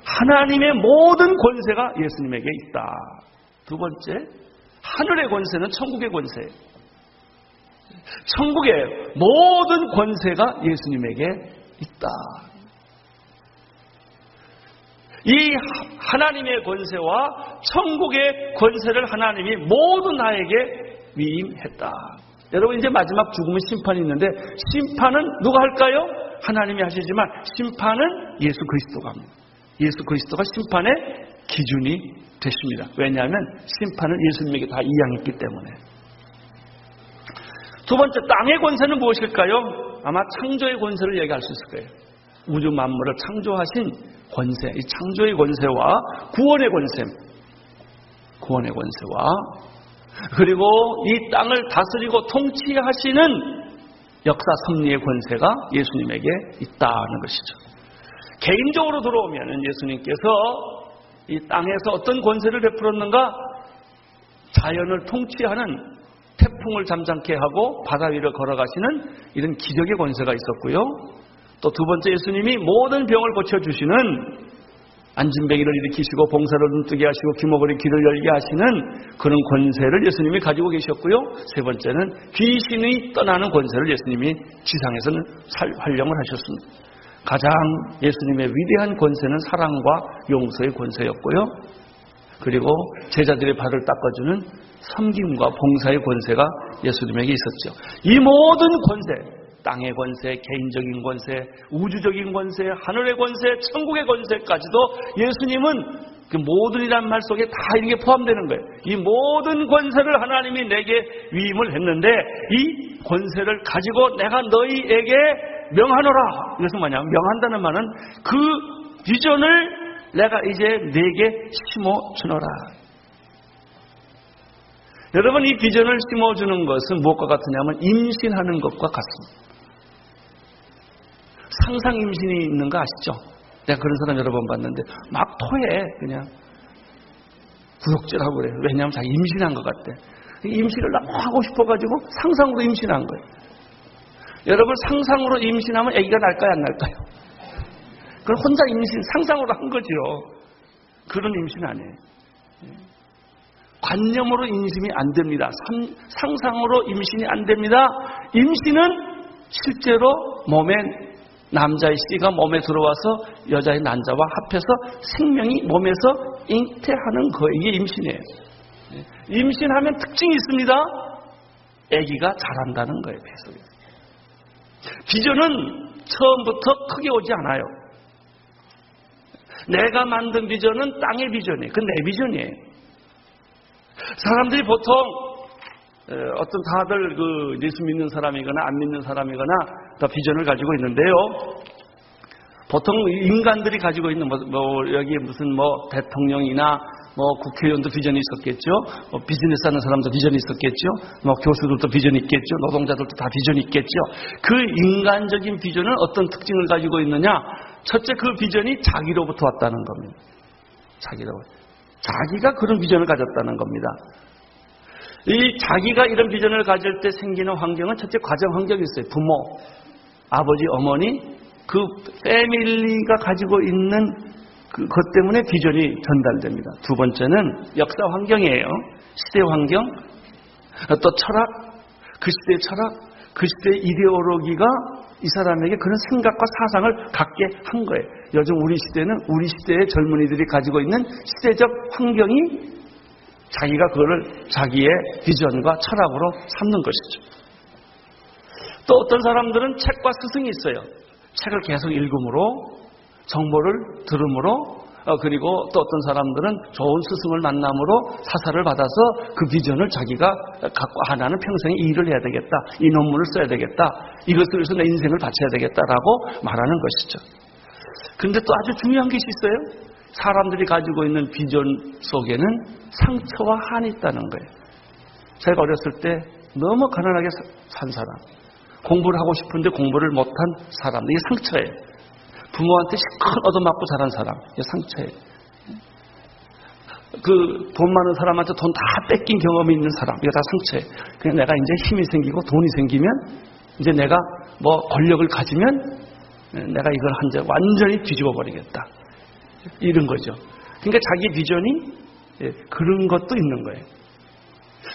Speaker 2: 하나님의 모든 권세가 예수님에게 있다. 두 번째, 하늘의 권세는 천국의 권세예요. 천국의 모든 권세가 예수님에게 있다. 이 하나님의 권세와 천국의 권세를 하나님이 모두 나에게 위임했다. 여러분, 이제 마지막 죽음은 심판이 있는데, 심판은 누가 할까요? 하나님이 하시지만 심판은 예수 그리스도가 합니다. 예수 그리스도가 심판의 기준이 되십니다. 왜냐하면 심판은 예수님에게 다 이양했기 때문에. 두 번째, 땅의 권세는 무엇일까요? 아마 창조의 권세를 얘기할 수 있을 거예요. 우주 만물을 창조하신 권세, 이 창조의 권세와 구원의 권세, 구원의 권세와 그리고 이 땅을 다스리고 통치하시는 역사 섭리의 권세가 예수님에게 있다는 것이죠. 개인적으로 들어오면 예수님께서 이 땅에서 어떤 권세를 베풀었는가? 자연을 통치하는, 태풍을 잠잠케 하고 바다 위를 걸어가시는 이런 기적의 권세가 있었고요. 또 두 번째, 예수님이 모든 병을 고쳐주시는, 안진뱅이를 일으키시고 봉사를 눈뜨게 하시고 귀머거리 귀를 열게 하시는 그런 권세를 예수님이 가지고 계셨고요. 세 번째는 귀신이 떠나는 권세를 예수님이 지상에서는 활용을 하셨습니다. 가장 예수님의 위대한 권세는 사랑과 용서의 권세였고요. 그리고 제자들의 발을 닦아주는 섬김과 봉사의 권세가 예수님에게 있었죠. 이 모든 권세, 땅의 권세, 개인적인 권세, 우주적인 권세, 하늘의 권세, 천국의 권세까지도 예수님은 그 모든이란 말 속에 다 이게 포함되는 거예요. 이 모든 권세를 하나님이 내게 위임을 했는데, 이 권세를 가지고 내가 너희에게 명하노라. 이것은 뭐냐? 명한다는 말은 그 비전을 내가 이제 내게 심어주노라. 여러분, 이 비전을 심어주는 것은 무엇과 같으냐면 임신하는 것과 같습니다. 상상 임신이 있는 거 아시죠? 내가 그런 사람 여러 번 봤는데 막 토해. 그냥 구역질하고 그래요. 왜냐하면 자기 임신한 것 같대. 임신을 너무 하고 싶어가지고 상상으로 임신한 거예요. 여러분, 상상으로 임신하면 아기가 날까요, 안 날까요? 그건 혼자 임신, 상상으로 한 거죠. 그런 임신 아니에요. 관념으로 임신이 안 됩니다. 상상으로 임신이 안 됩니다. 임신은 실제로 몸에, 남자의 씨가 몸에 들어와서 여자의 난자와 합해서 생명이 몸에서 잉태하는 거, 이게 임신이에요. 임신하면 특징이 있습니다. 아기가 자란다는 거예요, 뱃속에서. 비전은 처음부터 크게 오지 않아요. 내가 만든 비전은 땅의 비전이에요. 그건 내 비전이에요. 사람들이 보통 어떤 다들 그 예수 믿는 사람이거나 안 믿는 사람이거나 다 비전을 가지고 있는데요. 보통 인간들이 가지고 있는 여기 무슨 대통령이나 국회의원도 비전이 있었겠죠. 비즈니스 하는 사람도 비전이 있었겠죠. 교수들도 비전이 있겠죠. 노동자들도 다 비전이 있겠죠. 그 인간적인 비전은 어떤 특징을 가지고 있느냐? 첫째, 그 비전이 자기로부터 왔다는 겁니다. 자기가 그런 비전을 가졌다는 겁니다. 이 자기가 이런 비전을 가질 때 생기는 환경은 첫째, 가정 환경이 있어요. 부모, 아버지, 어머니, 그 패밀리가 가지고 있는 그것 때문에 비전이 전달됩니다. 두 번째는 역사 환경이에요. 시대 환경, 또 철학, 그 시대의 철학, 그 시대의 이데올로기가 이 사람에게 그런 생각과 사상을 갖게 한 거예요. 요즘 우리 시대는 우리 시대의 젊은이들이 가지고 있는 시대적 환경이 자기가 그거를 자기의 비전과 철학으로 삼는 것이죠. 또 어떤 사람들은 책과 스승이 있어요. 책을 계속 읽음으로, 정보를 들음으로, 그리고 또 어떤 사람들은 좋은 스승을 만남으로 사사를 받아서 그 비전을 자기가 갖고 나는 평생에 이 일을 해야 되겠다, 이 논문을 써야 되겠다, 이것을 위해서 내 인생을 바쳐야 되겠다라고 말하는 것이죠. 그런데 또 아주 중요한 것이 있어요. 사람들이 가지고 있는 비전 속에는 상처와 한이 있다는 거예요. 제가 어렸을 때 너무 가난하게 산 사람, 공부를 하고 싶은데 공부를 못한 사람, 이게 상처예요. 부모한테 실컷 얻어맞고 자란 사람, 이게 상처예요. 그 돈 많은 사람한테 돈 다 뺏긴 경험이 있는 사람, 이게 다 상처예요. 그냥 내가 이제 힘이 생기고 돈이 생기면 이제 내가 뭐 권력을 가지면 내가 이걸 한제 완전히 뒤집어 버리겠다, 이런 거죠. 그러니까 자기 비전이 그런 것도 있는 거예요.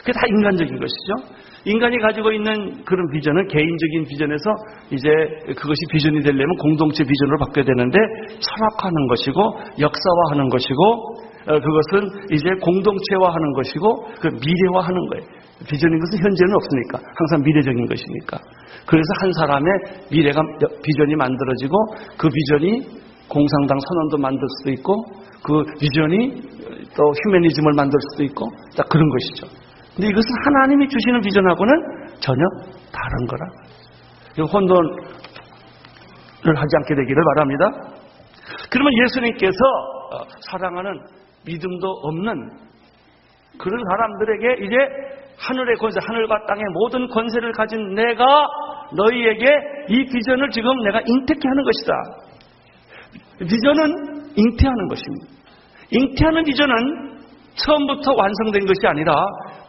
Speaker 2: 그게 다 인간적인 것이죠. 인간이 가지고 있는 그런 비전은 개인적인 비전에서 이제 그것이 비전이 되려면 공동체 비전으로 바뀌어야 되는데 철학화하는 것이고 역사화하는 것이고 그것은 이제 공동체화하는 것이고 그 미래화하는 거예요. 비전인 것은 현재는 없으니까 항상 미래적인 것이니까. 그래서 한 사람의 미래가 비전이 만들어지고 그 비전이 공산당 선언도 만들 수도 있고 그 비전이 또 휴머니즘을 만들 수도 있고 딱 그런 것이죠. 근데 이것은 하나님이 주시는 비전하고는 전혀 다른 거라. 혼돈을 하지 않게 되기를 바랍니다. 그러면 예수님께서 사랑하는 믿음도 없는 그런 사람들에게 이제 하늘의 권세, 하늘과 땅의 모든 권세를 가진 내가 너희에게 이 비전을 지금 내가 잉태케 하는 것이다. 비전은 잉태하는 것입니다. 잉태하는 비전은 처음부터 완성된 것이 아니라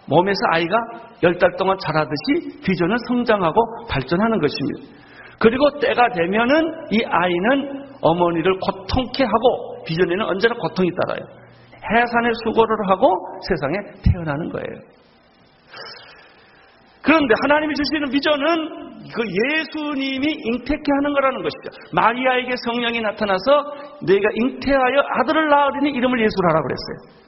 Speaker 2: 몸에서 아이가 10달 동안 자라듯이 비전은 성장하고 발전하는 것입니다. 그리고 때가 되면은 이 아이는 어머니를 고통케 하고 비전에는 언제나 고통이 따라요. 해산의 수고를 하고 세상에 태어나는 거예요. 그런데 하나님이 주시는 비전은 그 예수님이 잉태케 하는 거라는 것이죠. 마리아에게 성령이 나타나서 너희가 잉태하여 아들을 낳으리니 이름을 예수라라고 그랬어요.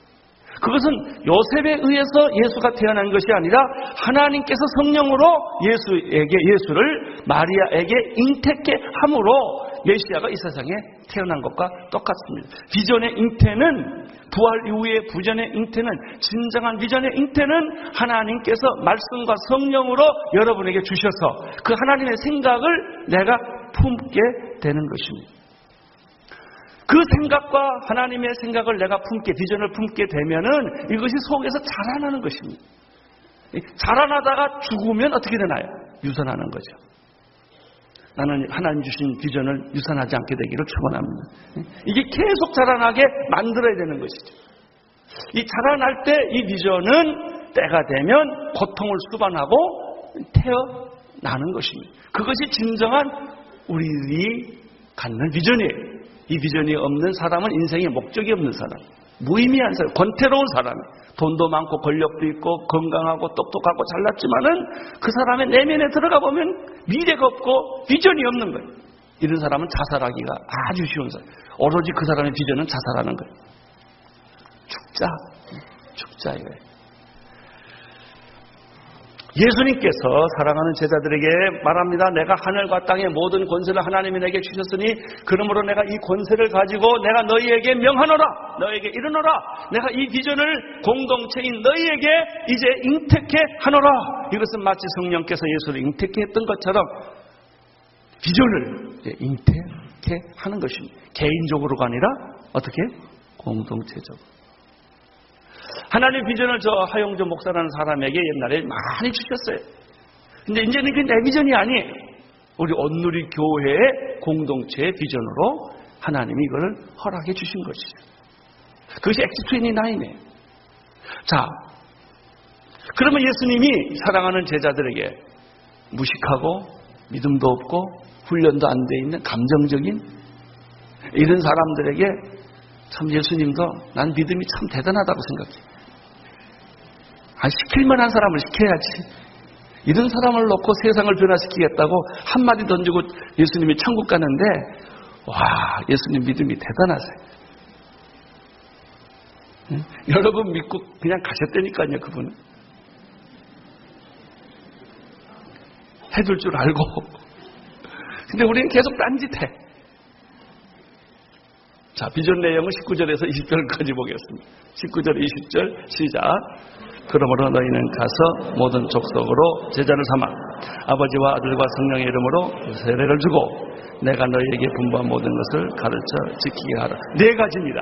Speaker 2: 그것은 요셉에 의해서 예수가 태어난 것이 아니라 하나님께서 성령으로 예수를 마리아에게 잉태케 함으로 메시아가 이 세상에 태어난 것과 똑같습니다. 비전의 잉태는, 부활 이후의 비전의 잉태는, 진정한 비전의 잉태는 하나님께서 말씀과 성령으로 여러분에게 주셔서 그 하나님의 생각을 내가 품게 되는 것입니다. 그 생각과 하나님의 생각을 내가 품게, 비전을 품게 되면은 이것이 속에서 자라나는 것입니다. 자라나다가 죽으면 어떻게 되나요? 유산하는 거죠. 나는 하나님 주신 비전을 유산하지 않게 되기를 축원합니다. 이게 계속 자라나게 만들어야 되는 것이죠. 이 자라날 때 이 비전은 때가 되면 고통을 수반하고 태어나는 것입니다. 그것이 진정한 우리들이 갖는 비전이에요. 이 비전이 없는 사람은 인생에 목적이 없는 사람, 무의미한 사람, 권태로운 사람, 돈도 많고 권력도 있고 건강하고 똑똑하고 잘났지만은 그 사람의 내면에 들어가 보면 미래가 없고 비전이 없는 거예요. 이런 사람은 자살하기가 아주 쉬운 사람. 오로지 그 사람의 비전은 자살하는 거예요. 죽자 이거예요. 예수님께서 사랑하는 제자들에게 말합니다. 내가 하늘과 땅의 모든 권세를 하나님이 내게 주셨으니 그러므로 내가 이 권세를 가지고 내가 너희에게 명하노라, 너희에게 이르노라. 내가 이 비전을 공동체인 너희에게 이제 잉태케 하노라. 이것은 마치 성령께서 예수를 잉태케 했던 것처럼 비전을 잉태케 하는 것입니다. 개인적으로가 아니라 어떻게? 공동체적으로. 하나님 비전을 저 하용조 목사라는 사람에게 옛날에 많이 주셨어요. 근데 이제는 그게 내 비전이 아니에요. 우리 온누리 교회의 공동체의 비전으로 하나님이 이걸 허락해 주신 것이죠. 그것이 X29이네요. 자, 그러면 예수님이 사랑하는 제자들에게 무식하고 믿음도 없고 훈련도 안 돼 있는 감정적인 이런 사람들에게 참 예수님도 난 믿음이 참 대단하다고 생각해요. 시킬 만한 사람을 시켜야지. 이런 사람을 놓고 세상을 변화시키겠다고 한마디 던지고 예수님이 천국 가는데, 와, 예수님 믿음이 대단하세요. 응? 여러분 믿고 그냥 가셨다니까요, 그분은. 해줄 줄 알고. 근데 우리는 계속 딴짓해. 자, 비전 내용은 19절에서 20절까지 보겠습니다. 19절, 20절 시작. 그러므로 너희는 가서 모든 족속으로 제자를 삼아 아버지와 아들과 성령의 이름으로 세례를 주고 내가 너희에게 분부한 모든 것을 가르쳐 지키게 하라. 네 가지입니다.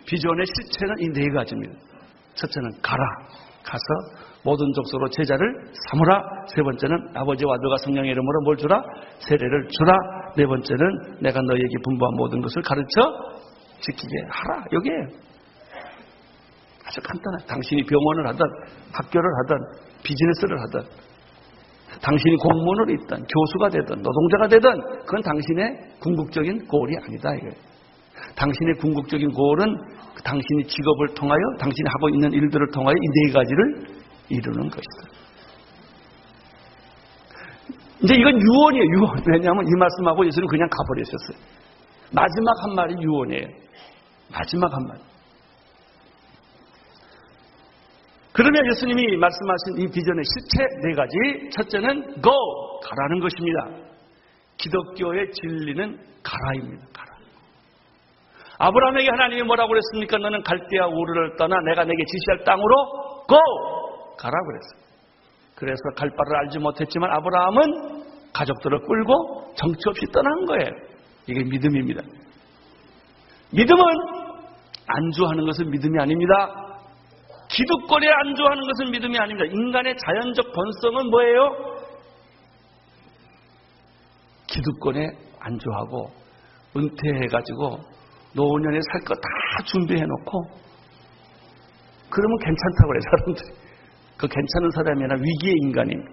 Speaker 2: 비전의 실체는 이 네 가지입니다. 첫째는 가라. 가서 모든 족속으로 제자를 삼으라. 세 번째는 아버지와 아들과 성령의 이름으로 뭘 주라? 세례를 주라. 네 번째는 내가 너희에게 분부한 모든 것을 가르쳐 지키게 하라. 여기에요. 아주 간단해. 당신이 병원을 하든 학교를 하든 비즈니스를 하든 당신이 공무원으로 있든 교수가 되든 노동자가 되든 그건 당신의 궁극적인 골이 아니다 이거예요. 당신의 궁극적인 골은 당신이 직업을 통하여 당신이 하고 있는 일들을 통하여 이 네 가지를 이루는 것이다. 이제 이건 유언이에요. 유언. 왜냐하면 이 말씀하고 예수는 그냥 가버리셨어요. 마지막 한 말이 유언이에요. 마지막 한 말. 그러면 예수님이 말씀하신 이 비전의 실체 네 가지. 첫째는 go, 가라는 것입니다. 기독교의 진리는 가라입니다. 가라. 아브라함에게 하나님이 뭐라고 그랬습니까? 너는 갈대아 우르를 떠나 내가 내게 지시할 땅으로 go, 가라고 그랬어요. 그래서 갈 바를 알지 못했지만 아브라함은 가족들을 끌고 정처 없이 떠난 거예요. 이게 믿음입니다. 믿음은 안주하는 것은 믿음이 아닙니다. 기득권에 안주하는 것은 믿음이 아닙니다. 인간의 자연적 본성은 뭐예요? 기득권에 안주하고 은퇴해가지고 노년에 살 거 다 준비해놓고 그러면 괜찮다고 그래요, 사람들이. 그 괜찮은 사람이 아니라 위기의 인간입니다.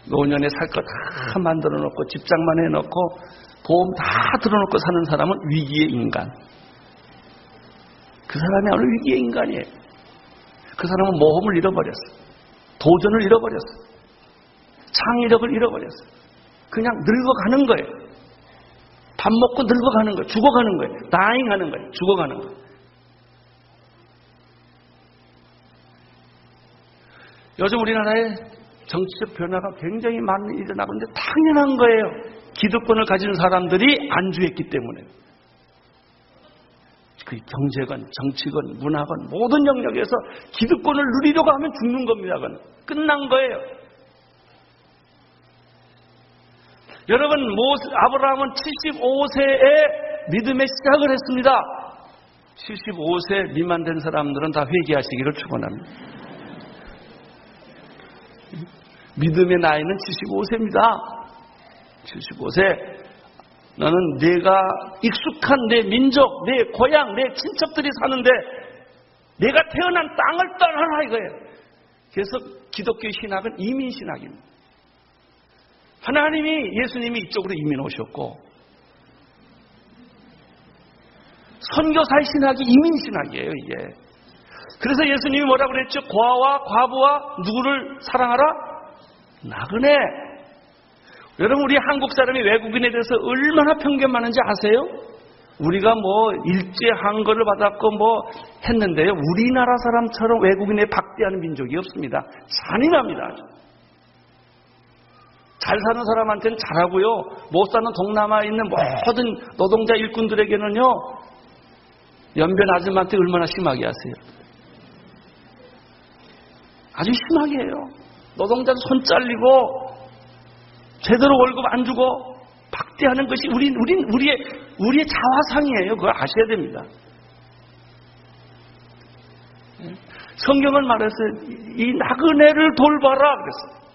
Speaker 2: 노년에 살 거 다 만들어놓고 집장만 해놓고 보험 다 들어놓고 사는 사람은 위기의 인간. 그 사람이 아무리 위기의 인간이에요. 그 사람은 모험을 잃어버렸어요. 도전을 잃어버렸어요. 창의력을 잃어버렸어요. 그냥 늙어가는 거예요. 밥 먹고 늙어가는 거예요. 죽어가는 거예요. 다잉하는 거예요. 죽어가는 거예요. 요즘 우리나라에 정치적 변화가 굉장히 많이 일어나고 있는데 당연한 거예요. 기득권을 가진 사람들이 안주했기 때문에. 그 경제건 정치건 문화건 모든 영역에서 기득권을 누리려고 하면 죽는 겁니다. 그건 끝난 거예요. 여러분 아브라함은 75세에 믿음의 시작을 했습니다. 75세 미만 된 사람들은 다 회개하시기를 축원합니다. 믿음의 나이는 75세입니다. 75세. 너는 내가 익숙한 내 민족, 내 고향, 내 친척들이 사는데 내가 태어난 땅을 떠나라 이거예요. 그래서 기독교 신학은 이민 신학입니다. 하나님이 예수님이 이쪽으로 이민 오셨고 선교사의 신학이 이민 신학이에요. 이게. 그래서 예수님이 뭐라고 그랬죠? 고아와 과부와 누구를 사랑하라? 나그네. 여러분 우리 한국 사람이 외국인에 대해서 얼마나 편견 많은지 아세요? 우리가 뭐 일제 한거를 받았고 뭐 했는데요. 우리나라 사람처럼 외국인에 박대하는 민족이 없습니다. 잔인합니다. 잘 사는 사람한테는 잘하고요. 못 사는 동남아에 있는 모든 노동자 일꾼들에게는요. 연변 아줌마한테 얼마나 심하게 하세요. 아주 심하게 해요. 노동자도 손 잘리고 제대로 월급 안 주고 박대하는 것이 우리의 자화상이에요. 그걸 아셔야 됩니다. 성경은 말했어요. 이 나그네를 돌봐라 그랬어요.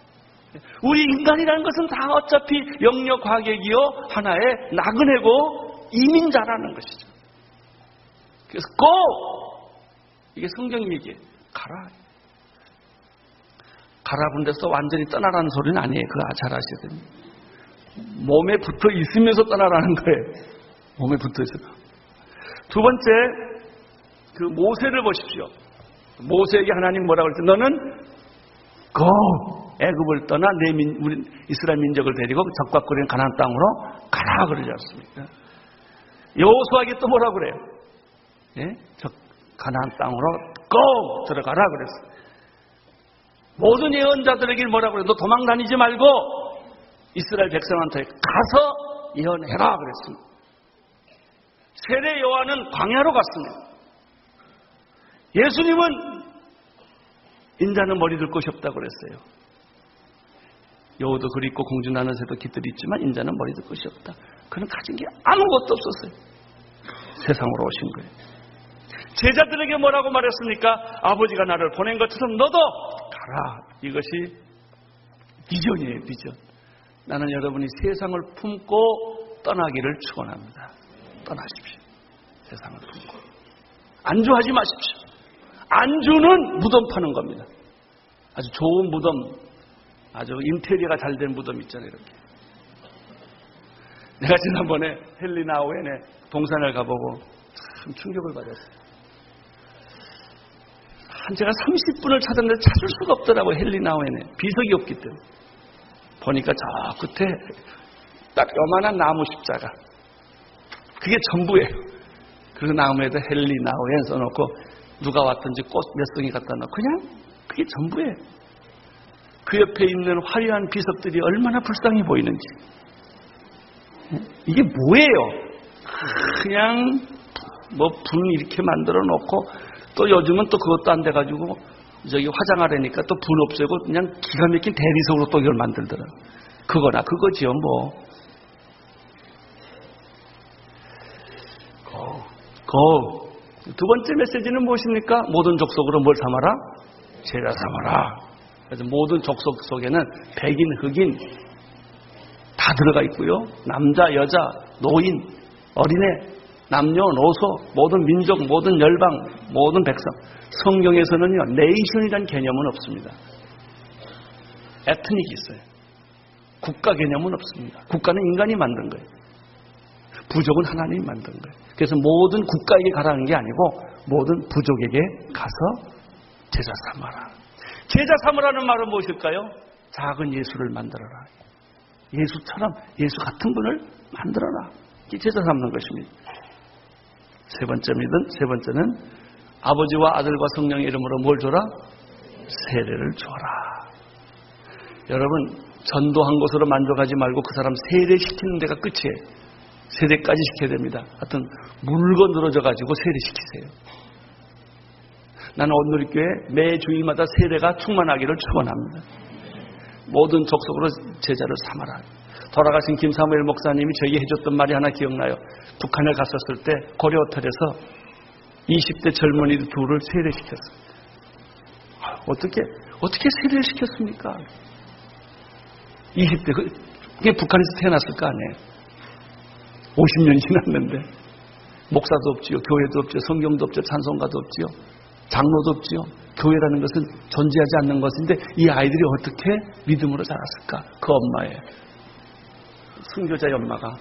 Speaker 2: 우리 인간이라는 것은 다 어차피 영역 과객이요 하나의 나그네고 이민자라는 것이죠. 그래서 go! 이게 성경 얘기예요. 가라. 가라는 데서 완전히 떠나라는 소리는 아니에요. 그거 잘 아셔야 됩니다. 몸에 붙어 있으면서 떠나라는 거예요. 몸에 붙어 있어요. 두 번째, 그 모세를 보십시오. 모세에게 하나님 뭐라고 그랬어요? 너는 Go! 애굽을 떠나 우리 이스라엘 민족을 데리고 적박거리는 가나안 땅으로 가라 그러지 않습니까? 여호수아에게 또 뭐라 그래요? 예? 가나안 땅으로 go! 들어가라 그랬어요. 모든 예언자들에게 뭐라 그래요? 너 도망 다니지 말고 이스라엘 백성한테 가서 예언해라 그랬습니다. 세례 요한은 광야로 갔습니다. 예수님은 인자는 머리 들 곳이 없다고 그랬어요. 여우도 그리 있고 공주 나는 새도 깃들이 있지만 인자는 머리 들 곳이 없다. 그는 가진 게 아무것도 없었어요. 세상으로 오신 거예요. 제자들에게 뭐라고 말했습니까? 아버지가 나를 보낸 것처럼 너도 가라. 이것이 비전이에요. 비전. 나는 여러분이 세상을 품고 떠나기를 축원합니다. 떠나십시오. 세상을 품고. 안주하지 마십시오. 안주는 무덤 파는 겁니다. 아주 좋은 무덤, 아주 인테리어가 잘 된 무덤 있잖아요. 이렇게. 내가 지난번에 헬리나 오웬의 동산을 가보고 참 충격을 받았어요. 제가 30분을 찾았는데 찾을 수가 없더라고요. 헬리나 오웬에. 비석이 없기 때문에. 보니까 저 끝에 딱 요만한 나무 십자가. 그게 전부예요. 그 나무에다 헬리나 오웬 써놓고 누가 왔든지 꽃 몇 송이 갖다 놓고 그냥 그게 전부예요. 그 옆에 있는 화려한 비석들이 얼마나 불쌍해 보이는지. 이게 뭐예요? 그냥 뭐 분 이렇게 만들어 놓고 또 요즘은 또 그것도 안 돼가지고 저기 화장하려니까 또 분 없애고 그냥 기가 막힌 대리석으로 또 이걸 만들더라고요. 그거나 그거지요 뭐. 두 번째 메시지는 무엇입니까? 모든 족속으로 뭘 삼아라? 제자 삼아라. 그래서 모든 족속 속에는 백인, 흑인 다 들어가 있고요. 남자, 여자, 노인, 어린애, 남녀노소, 모든 민족, 모든 열방, 모든 백성. 성경에서는요, 네이션이라는 개념은 없습니다. 에트닉이 있어요. 국가 개념은 없습니다. 국가는 인간이 만든 거예요. 부족은 하나님이 만든 거예요. 그래서 모든 국가에게 가라는 게 아니고 모든 부족에게 가서 제자 삼아라. 제자 삼으라는 말은 무엇일까요? 작은 예수를 만들어라. 예수처럼 예수 같은 분을 만들어라. 이게 제자 삼는 것입니다. 세 번째는 아버지와 아들과 성령의 이름으로 뭘 줘라? 세례를 줘라. 여러분 전도한 것으로 만족하지 말고 그 사람 세례시키는 데가 끝이에요. 세례까지 시켜야 됩니다. 하여튼 물건 늘어져가지고 세례시키세요. 나는 온누리교회 매 주일마다 세례가 충만하기를 축원합니다. 모든 족속으로 제자를 삼아라. 돌아가신 김사무엘 목사님이 저에게 해줬던 말이 하나 기억나요. 북한에 갔었을 때 고려호텔에서 20대 젊은이들 둘을 세례시켰어요. 어떻게 세례를 시켰습니까? 20대 그게 북한에서 태어났을 거 아니에요. 50년이 지났는데 목사도 없지요, 교회도 없지요, 성경도 없지요, 찬송가도 없지요, 장로도 없지요. 교회라는 것은 존재하지 않는 것인데 이 아이들이 어떻게 믿음으로 자랐을까? 그 엄마의 순교자의 엄마가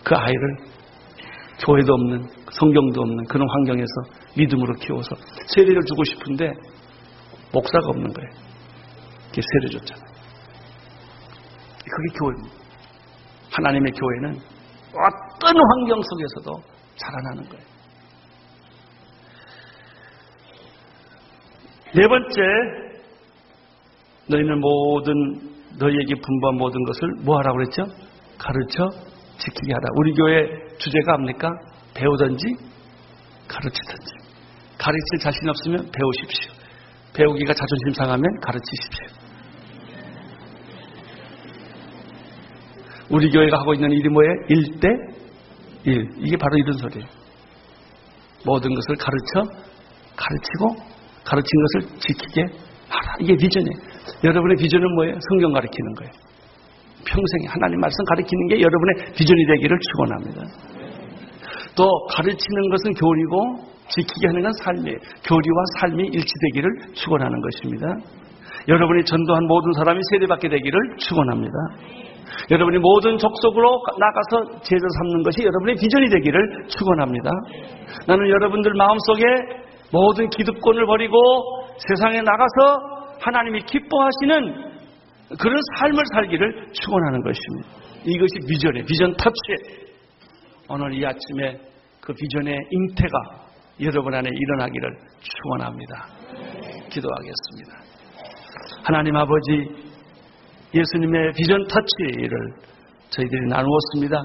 Speaker 2: 그 아이를 교회도 없는 성경도 없는 그런 환경에서 믿음으로 키워서 세례를 주고 싶은데 목사가 없는 거예요. 그게 세례 줬잖아요. 그게 교회입니다. 하나님의 교회는 어떤 환경 속에서도 자라나는 거예요. 네 번째, 너희는 너희에게 분부한 모든 것을 뭐 하라고 그랬죠? 가르쳐 지키게 하라. 우리 교회 주제가 뭡니까? 배우든지 가르치든지. 가르칠 자신 없으면 배우십시오. 배우기가 자존심 상하면 가르치십시오. 우리 교회가 하고 있는 일이 뭐예요? 1대1. 이게 바로 이런 소리예요. 모든 것을 가르치고 가르친 것을 지키게 하라. 이게 비전이에요. 여러분의 비전은 뭐예요? 성경 가르치는 거예요. 평생에 하나님 말씀 가르치는 게 여러분의 비전이 되기를 축원합니다. 또 가르치는 것은 교리고 지키게 하는 건 삶이에요. 교리와 삶이 일치되기를 축원하는 것입니다. 여러분이 전도한 모든 사람이 세례받게 되기를 축원합니다. 여러분이 모든 족속으로 나가서 제자 삼는 것이 여러분의 비전이 되기를 축원합니다. 나는 여러분들 마음속에 모든 기득권을 버리고 세상에 나가서 하나님이 기뻐하시는 그런 삶을 살기를 축원하는 것입니다. 이것이 비전이에요. 비전 터치. 오늘 이 아침에 그 비전의 잉태가 여러분 안에 일어나기를 축원합니다. 기도하겠습니다. 하나님 아버지, 예수님의 비전 터치를 저희들이 나누었습니다.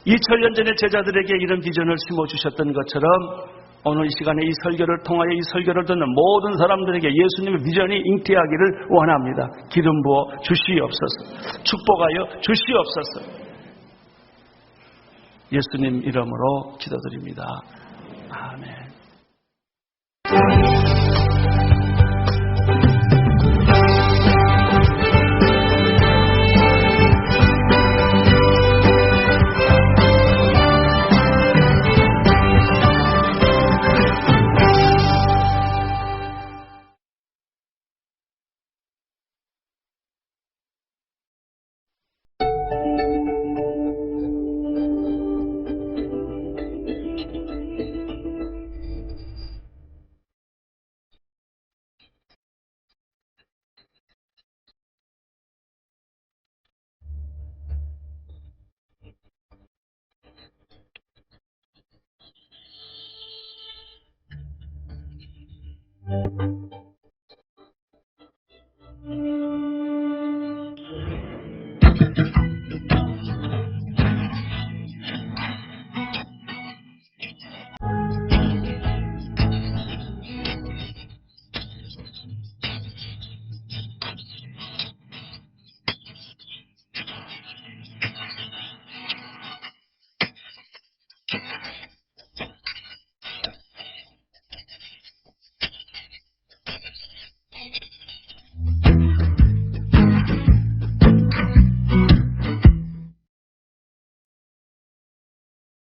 Speaker 2: 2000년 전에 제자들에게 이런 비전을 심어주셨던 것처럼 오늘 이 시간에 이 설교를 통하여 이 설교를 듣는 모든 사람들에게 예수님의 비전이 잉태하기를 원합니다. 기름 부어 주시옵소서. 축복하여 주시옵소서. 예수님 이름으로 기도드립니다. 아멘.